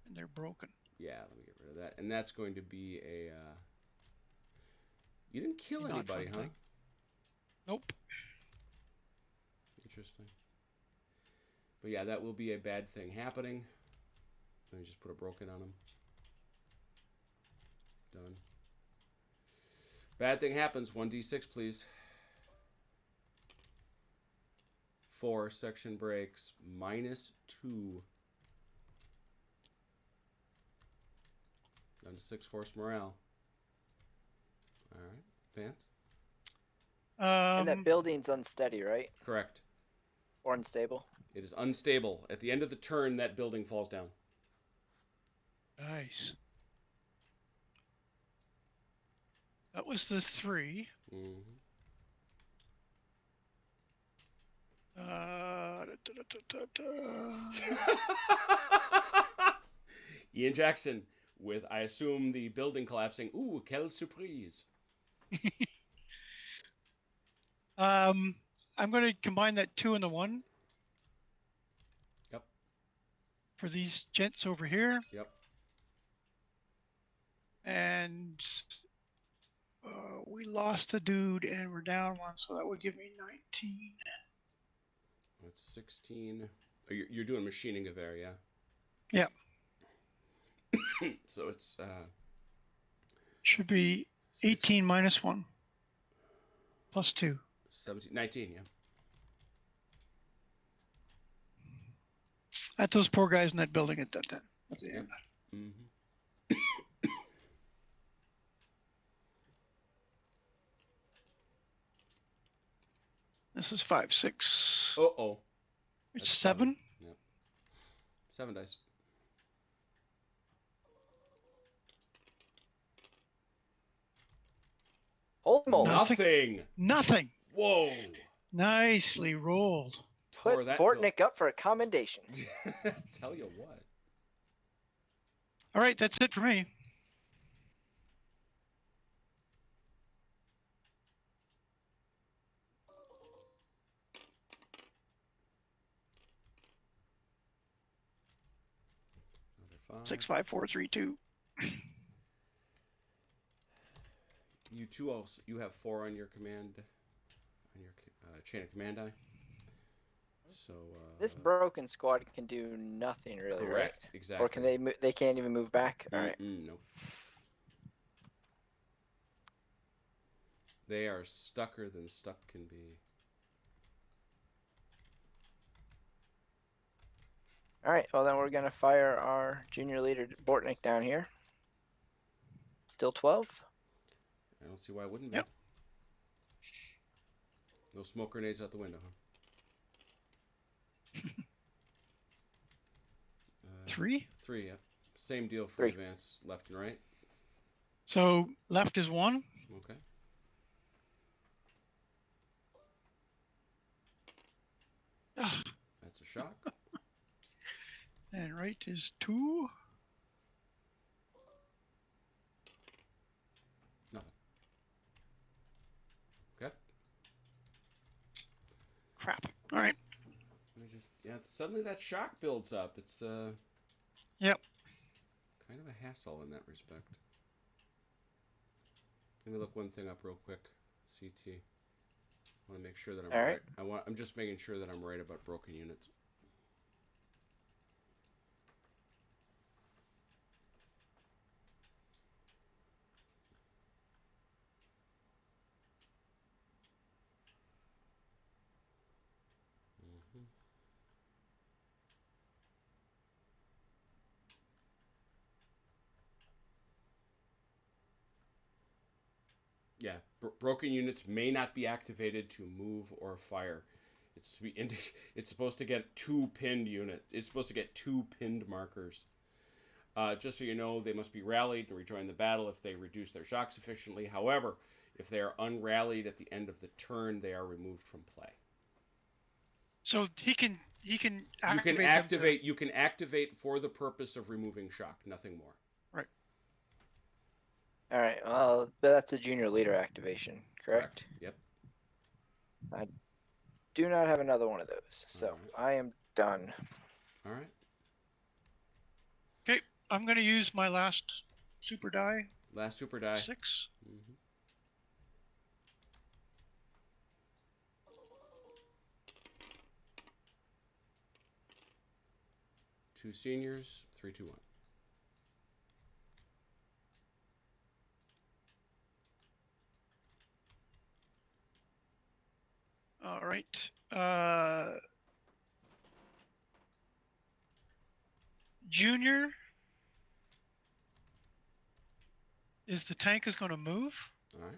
And they're broken. Yeah, let me get rid of that. And that's going to be a You didn't kill Not anybody, fun huh? thing. Nope. Interesting. But yeah, that will be a bad thing happening. Let me just put a broken on him. Done. Bad thing happens. 1d6, please. 4 section breaks. -2. Down to 6 force morale. All right, Vance. And that building's unsteady, right? Correct. Or unstable. It is unstable. At the end of the turn, that building falls down. Nice. That was the 3. Mm-hmm. Ian Jackson with, I assume, the building collapsing. Ooh, quelle surprise. I'm going to combine that 2 and the 1. Yep. For these gents over here. Yep. And we lost a dude and we're down 1, so that would give me 19. That's 16. Oh, you're doing machining of air, yeah? Yeah. So it's should be 18 minus 1 plus 2. 17, 19, yeah. At those poor guys in that building at the end. Mm-hmm. This is 5, 6. Uh-oh. It's That's 7. Yep. 7 dice. Holy moly. Nothing. Nothing. Whoa. Nicely rolled. Tore Put that Bortnick up for a commendation. Tell you what. All right, that's it for me. Another 5. 6, 5, 4, 3, 2. You two also. You have 4 on your command, on your chain of command die. So This broken squad can do nothing really, correct, right? exactly. Or can they? They can't even move back. All right. Nope. They are stucker than stuck can be. All right. Well, then we're gonna fire our junior leader Bortnick down here. Still 12. I don't see why it wouldn't be. Yep. No smoke grenades out the window, huh? 3. 3, yeah. Same deal for 3. advance, left and right. So left is 1. Okay. Ugh. That's a shock. And right is 2. Nothing. Okay. Crap. All right. Let me just, yeah, suddenly that shock builds up. It's Yep. kind of a hassle in that respect. Let me look one thing up real quick. CT. I want to make sure that I'm All right. right. I'm just making sure that I'm right about broken units. Yeah, broken units may not be activated to move or fire. It's to be it's supposed to get 2 pinned units. It's supposed to get 2 pinned markers. Just so you know, they must be rallied and rejoin the battle if they reduce their shock sufficiently. However, if they are unrallied at the end of the turn, they are removed from play. So he can activate. You can activate for the purpose of removing shock, nothing more. Right. All right. Well, that's a junior leader activation, correct? Yep. I do not have another one of those, so All I am done. All right. Okay, I'm going to use my last super die. Last super die. 6. Mm-hmm. 2 seniors. 3, 2, 1. All right. Junior, is the tank is going to move? All right.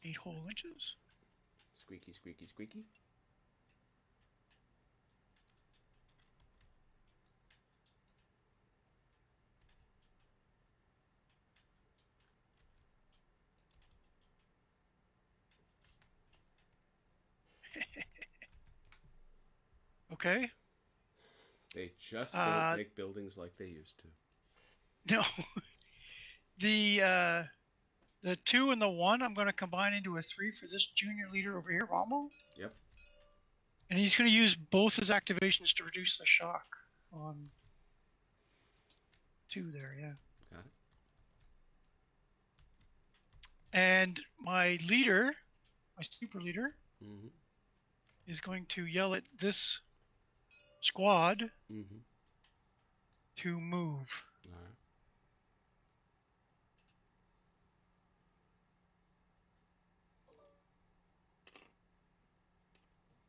Eight whole inches. Squeaky, squeaky, squeaky. Okay. They just don't make buildings like they used to. No. The 2 and the 1 I'm going to combine into a 3 for this junior leader over here, Rommel. Yep. And he's going to use both his activations to reduce the shock on 2 there, yeah. Got it. And my leader, my super leader, Mm-hmm. is going to yell at this squad Mm-hmm. to move. All right.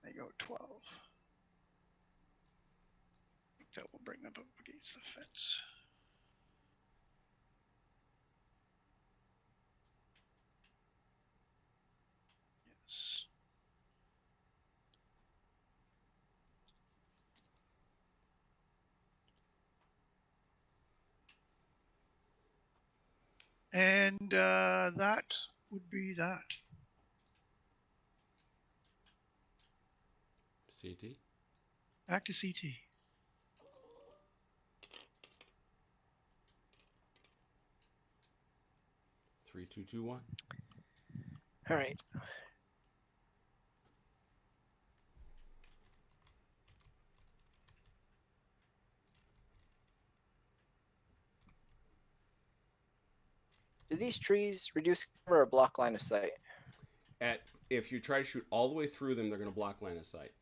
They go 12. I think that will bring them up against the fence. Yes. And that would be that. CT. Back to CT. Three, two, two, one. All right. Do these trees reduce cover or block line of sight? If you try to shoot all the way through them, they're going to block line of sight.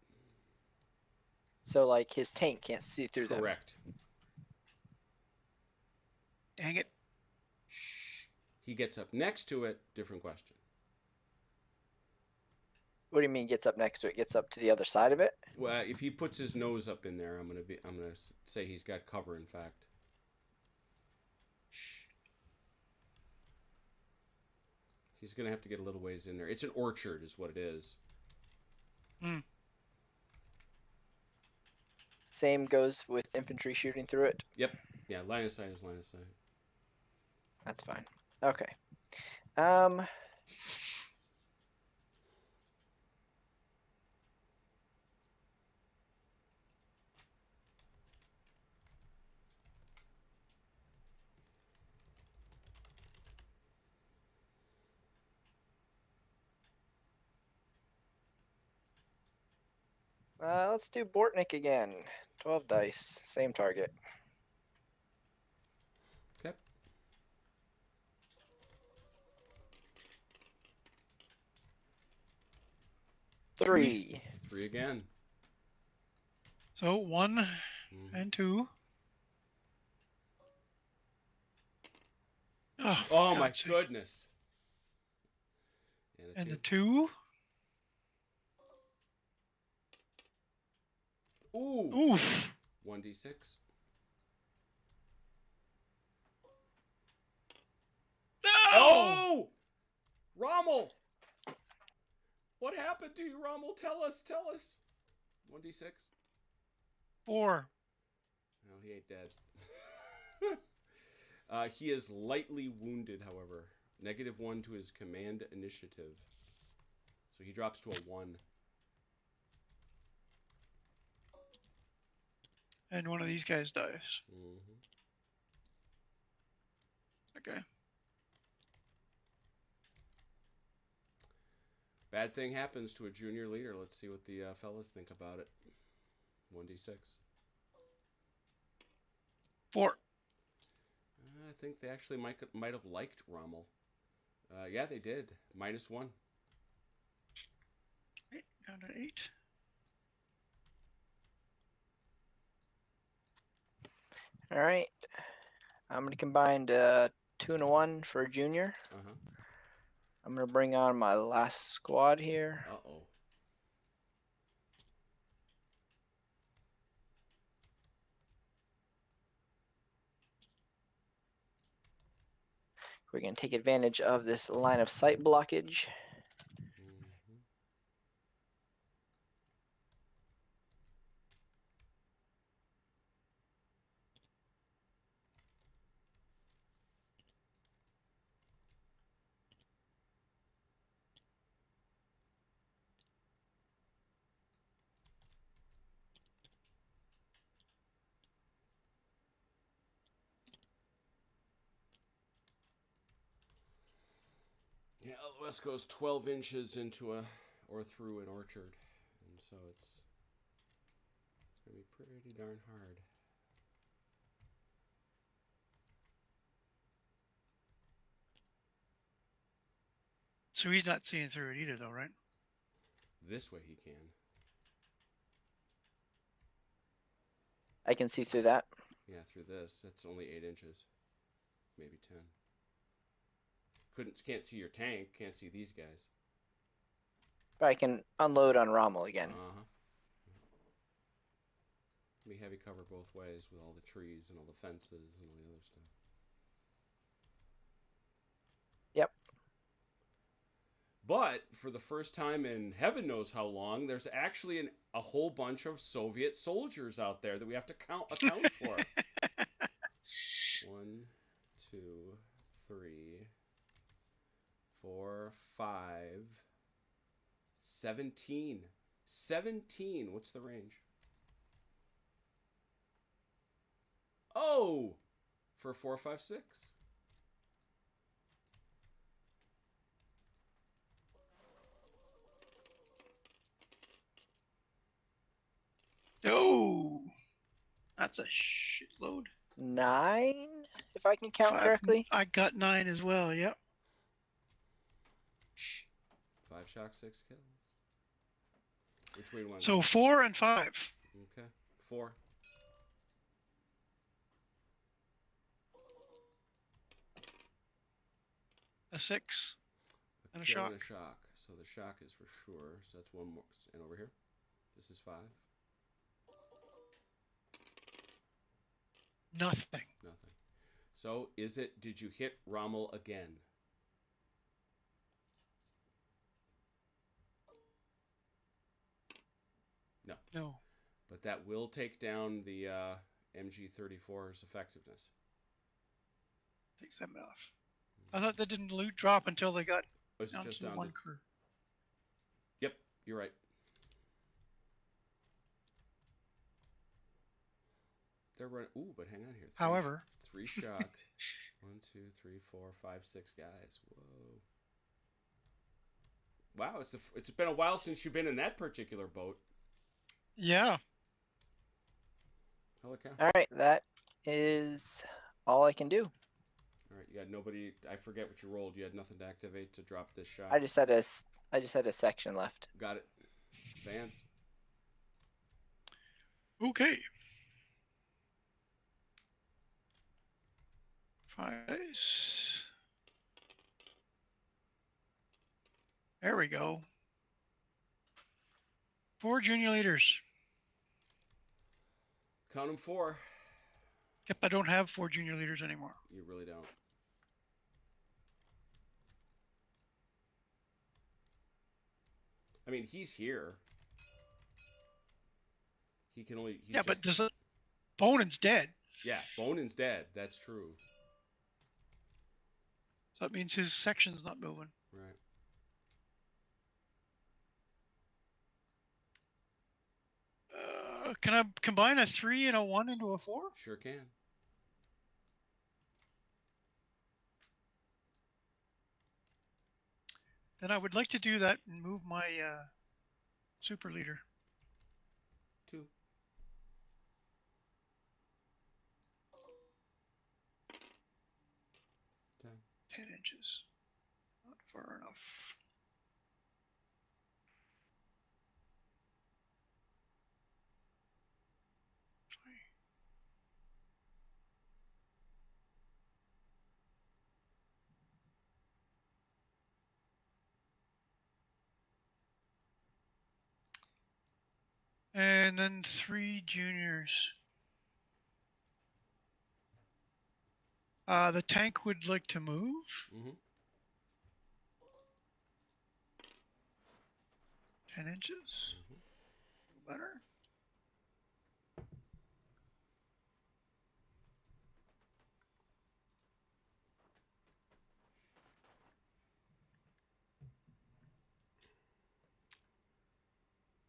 So, like, his tank can't see through them. Correct. Dang it. He gets up next to it. Different question. What do you mean gets up next to it? Gets up to the other side of it? Well, if he puts his nose up in there, I'm gonna say he's got cover. In fact, he's gonna have to get a little ways in there. It's an orchard, is what it is. Hmm. Same goes with infantry shooting through it. Yep. Yeah. Line of sight is line of sight. That's fine. Okay. Let's do Bortnik again. 12 dice, same target. Okay. Three. 3 again. So 1 and 2. Oh my God's sake. goodness. And the 2. Ooh. Oof. 1d6. No! Oh! Rommel! What happened to you, Rommel? Tell us. 1d6. 4. No, he ain't dead. He is lightly wounded, however. -1 to his command initiative. So he drops to a 1. And one of these guys dies. Mm-hmm. Okay. Bad thing happens to a junior leader. Let's see what the fellas think about it. 1d6. 4. I think they actually might have liked Rommel. Yeah, they did. -1. Right, down to 8. All right. I'm going to combine 2 and a 1 for Junior. Uh-huh. I'm going to bring on my last squad here. Uh-oh. We're going to take advantage of this line of sight blockage. Mhm. Yeah, the West goes 12 inches into or through an orchard, and so it's gonna be pretty darn hard. So he's not seeing through it either, though, right? This way he can. I can see through that. Yeah, through this. That's only 8 inches, maybe 10. Can't see your tank. Can't see these guys. But I can unload on Rommel again. Uh-huh. Be heavy cover both ways with all the trees and all the fences and all the other stuff. Yep. But for the first time in heaven knows how long, there's actually a whole bunch of Soviet soldiers out there that we have to account for. 1, 2, 3, 4, 5, 17. 17. What's the range? Oh! For 4, 5, 6. Oh, that's a shitload. 9, if I can count correctly. I got 9 as well. Yep. 5 shock, 6 kills. Which way do you want to So go? 4 and 5. Okay. 4. A 6 and a kill shock. and a shock. So the shock is for sure. So that's 1 more. And over here? This is 5. Nothing. Nothing. So did you hit Rommel again? No. No. But that will take down the MG34's effectiveness. Take 7 off. I thought they didn't loot drop until they got Oh, is it down just to down 1 to... crew. Yep, you're right. They're running... Ooh, but hang on here. However... 3 shock. 1, 2, 3, 4, 5, 6 guys. Whoa. Wow, it's been a while since you've been in that particular boat. Yeah. Holy cow. All right, that is all I can do. All right, you got nobody. I forget what you rolled. You had nothing to activate to drop this shot. I just had a section left. Got it. Vance. Okay. 5 dice. There we go. 4 junior leaders. Count them 4. Yep, I don't have 4 junior leaders anymore. You really don't. I mean, he's here. He can only... Yeah, but Bonan's dead. Yeah, Bonan's dead. That's true. So that means his section's not moving. Right. Can I combine a 3 and a 1 into a 4? Sure can. Then I would like to do that and move my super leader. 2. 10 inches. far enough. And then 3 juniors. The tank would like to move. Mm-hmm. 10 inches. Better.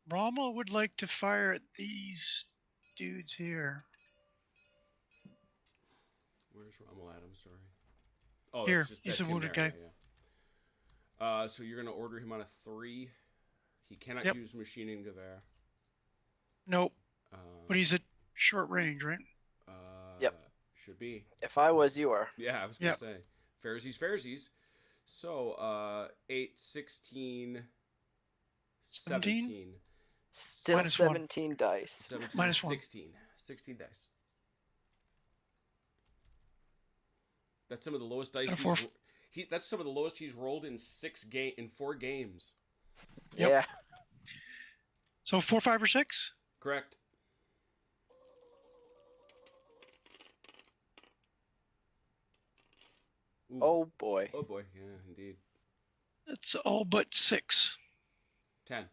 Rommel would like to fire at these dudes here. Where's Rommel Adams? Sorry. Oh, Here, that's just, he's that's a him wounded there. guy. Yeah. So you're gonna order him on a 3. He cannot Yep. use machining gewehr. Nope. Uh, But he's at short range, right? Yep. Should be. If I was, you are. Yeah, I was gonna Yep. say. Fairsies. So 8, 16, 17. Still Minus 1. 17 dice. 17, Minus 1. 16. 16 dice. That's some of the lowest dice And a that's some of the lowest he's rolled in 4 games. Yep. Yeah. So 4, 5, or 6? Correct. Ooh. Oh boy. Oh boy, yeah, indeed. It's all but 6. 10.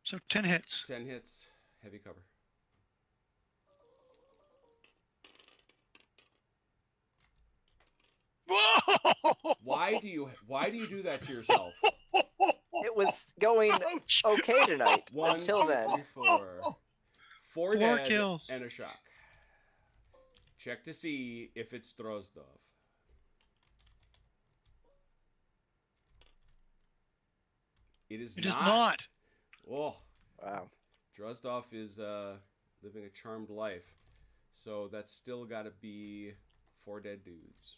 So 10 hits. 10 hits, heavy cover. Whoa! Why do you do that to yourself? It was going Ouch! okay tonight 1, until 2, then. 3, 4. 4 4 dead kills. and a shock. Check to see if it's Drozdov. It is It is not. not. Oh, Wow. Drozdov is living a charmed life. So that's still got to be 4 dead dudes.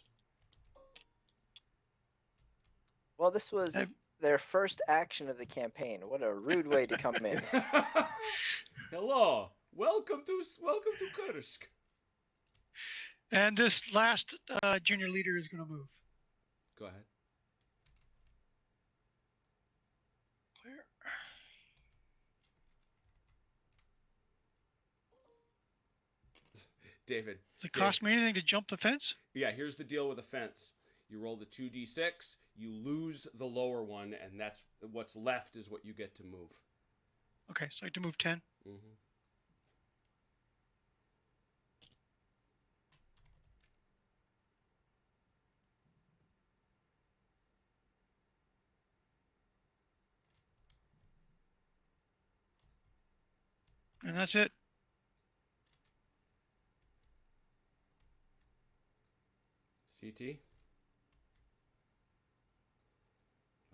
Well, this was I've- their first action of the campaign. What a rude way to come in. Hello, welcome to Kursk. And this last junior leader is going to move. Go ahead. Clear. David. Does it cost me anything to jump the fence? Yeah, here's the deal with a fence. You roll the 2d6, you lose the lower one, and that's what's left is what you get to move. Okay, so I have to move 10. Mm-hmm. And that's it. CT?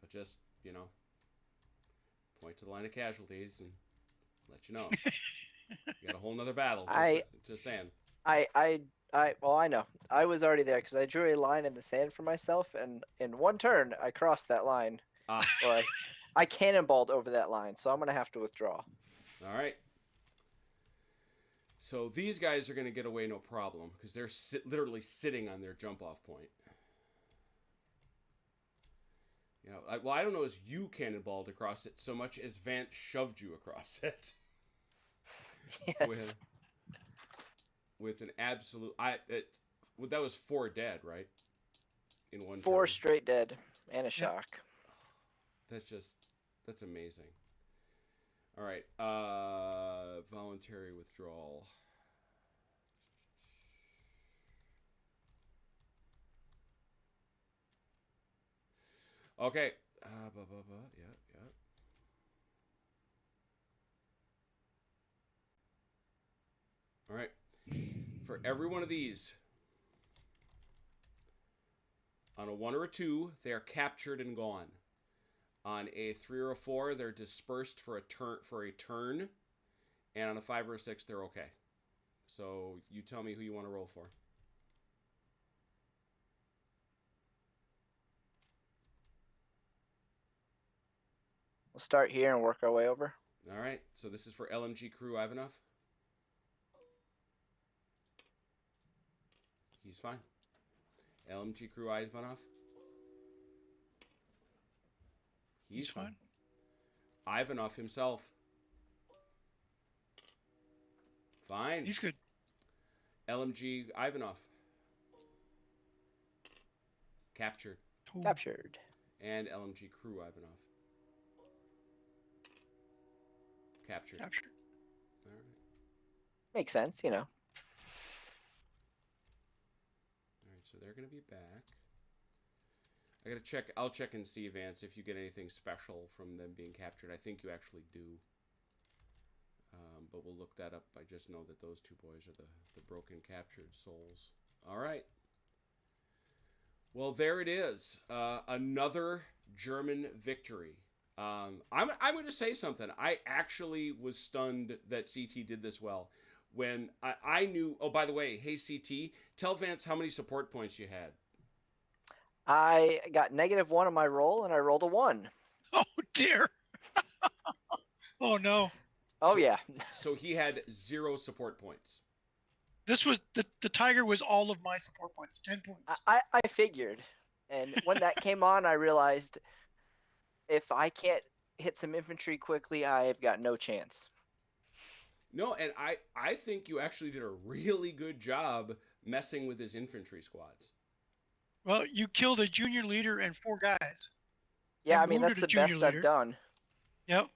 I'll just, point to the line of casualties and let you know. You got a whole nother battle. Just saying. Well, I know. I was already there because I drew a line in the sand for myself, and in one turn, I crossed that line. Ah, Or I cannonballed over that line, so I'm going to have to withdraw. all right. So these guys are going to get away no problem because they're literally sitting on their jump-off point. I don't know as you cannonballed across it so much as Vance shoved you across it. Yes. With an absolute... that was 4 dead, right? In one 4 turn. straight dead and a shock. That's amazing. All right. Voluntary withdrawal. Okay. Yeah. All right. For every one of these, on a 1 or a 2, they are captured and gone. On a 3 or a 4, they're dispersed for a turn, and on a 5 or a 6, they're okay. So you tell me who you want to roll for. We'll start here and work our way over. All right. So this is for LMG Crew Ivanov. He's fine. LMG Crew Ivanov. He's fine. Ivanov himself. Fine. He's good. LMG Ivanov. Captured. Ooh. Captured. And LMG Crew Ivanov. Captured. Captured. All right. Makes sense, you know. All right, so they're going to be back. I got to check. I'll check and see, Vance, if you get anything special from them being captured. I think you actually do. But we'll look that up. I just know that those two boys are the broken captured souls. All right. Well, there it is. Another German victory. I'm going to say something. I actually was stunned that CT did this well. When I knew... Oh, by the way, hey, CT, tell Vance how many support points you had. I got -1 on my roll, and I rolled a 1. Oh, dear. Oh, no. Oh, yeah. So he had 0 support points. This was... The Tiger was all of my support points. 10 points. I figured. And when that came on, I realized if I can't hit some infantry quickly, I've got no chance. No, and I think you actually did a really good job messing with his infantry squads. Well, you killed a junior leader and 4 guys. Yeah, And I mean, that's wounded the a junior best leader. I've done. Yep.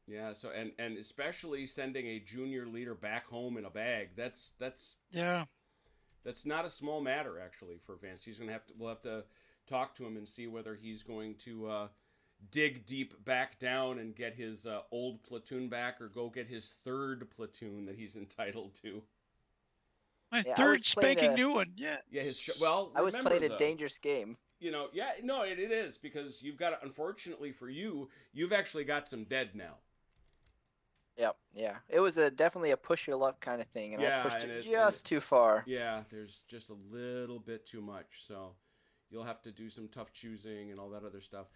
Yeah, so and especially sending a junior leader back home in a bag. That's Yeah. That's not a small matter, actually, for Vance. We'll have to talk to him and see whether he's going to dig deep back down and get his old platoon back, or go get his 3rd platoon that he's entitled to. My Yeah, I 3rd was playing spanking a- new one. Yeah. Yeah, well, I was remember, playing a though, dangerous game. You know, yeah, no, it is, because you've got, unfortunately for you, you've actually got some dead now. Yep, yeah. It was definitely a push your luck kind of thing, and Yeah, I pushed and it it- just too far. Yeah, there's just a little bit too much, so you'll have to do some tough choosing and all that other stuff.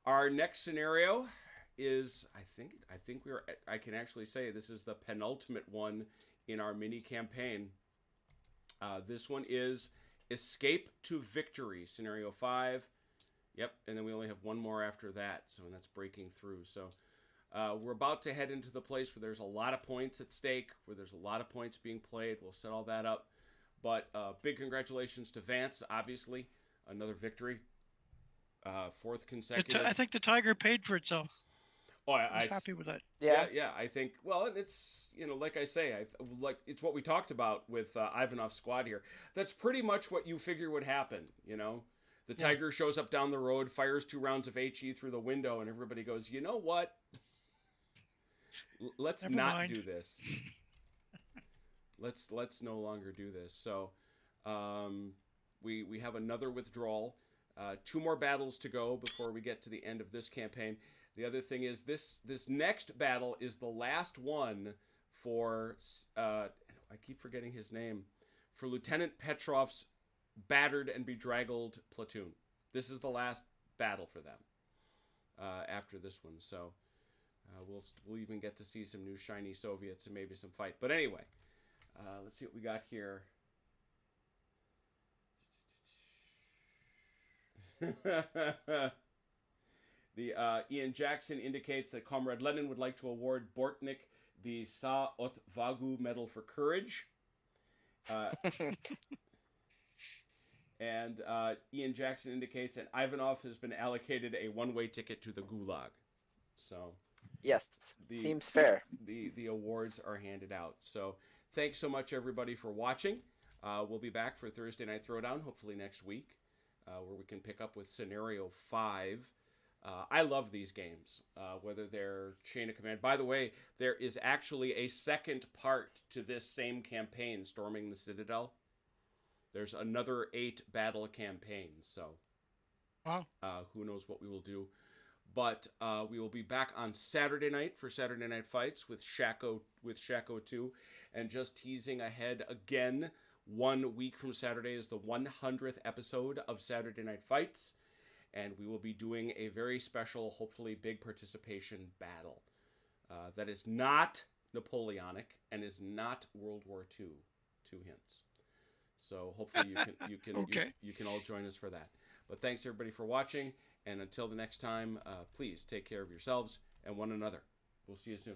Our next scenario is, I can actually say this is the penultimate one in our mini campaign. This one is Escape to Victory, scenario 5. Yep, and then we only have one more after that, so that's breaking through. So we're about to head into the place where there's a lot of points at stake, where there's a lot of points being played. We'll set all that up. But big congratulations to Vance, obviously. Another victory. 4th consecutive. I think the Tiger paid for itself. Oh, I was happy with that. Yeah. Yeah. I think. Well, it's like I say, it's what we talked about with Ivanov's squad here. That's pretty much what you figure would happen. The Tiger shows up down the road, fires 2 rounds of HE through the window, and everybody goes, "You know what? Let's Never not mind." do this. Let's no longer do this." So, we have another withdrawal. 2 more battles to go before we get to the end of this campaign. The other thing is this next battle is the last one for I keep forgetting his name, for Lieutenant Petrov's battered and bedraggled platoon. This is the last battle for them after this one. So we'll even get to see some new shiny Soviets and maybe some fight. But anyway, let's see what we got here. The Ian Jackson indicates that Comrade Lenin would like to award Bortnik the Sa Otvagu Medal for Courage. And Ian Jackson indicates that Ivanov has been allocated a one-way ticket to the Gulag. So Yes, seems fair. The awards are handed out. So thanks so much, everybody, for watching. We'll be back for Thursday Night Throwdown, hopefully next week, where we can pick up with Scenario 5. I love these games, whether they're Chain of Command. By the way, there is actually a second part to this same campaign, Storming the Citadel. There's another 8 battle campaign, so Wow. who knows what we will do. But we will be back on Saturday night for Saturday Night Fights with Shaco 2. And just teasing ahead again, 1 week from Saturday is the 100th episode of Saturday Night Fights. and we will be doing a very special, hopefully big participation battle that is not Napoleonic and is not World War II. 2 hints. So hopefully you can all join us for that. But thanks everybody for watching, and until the next time, please take care of yourselves and one another. We'll see you soon.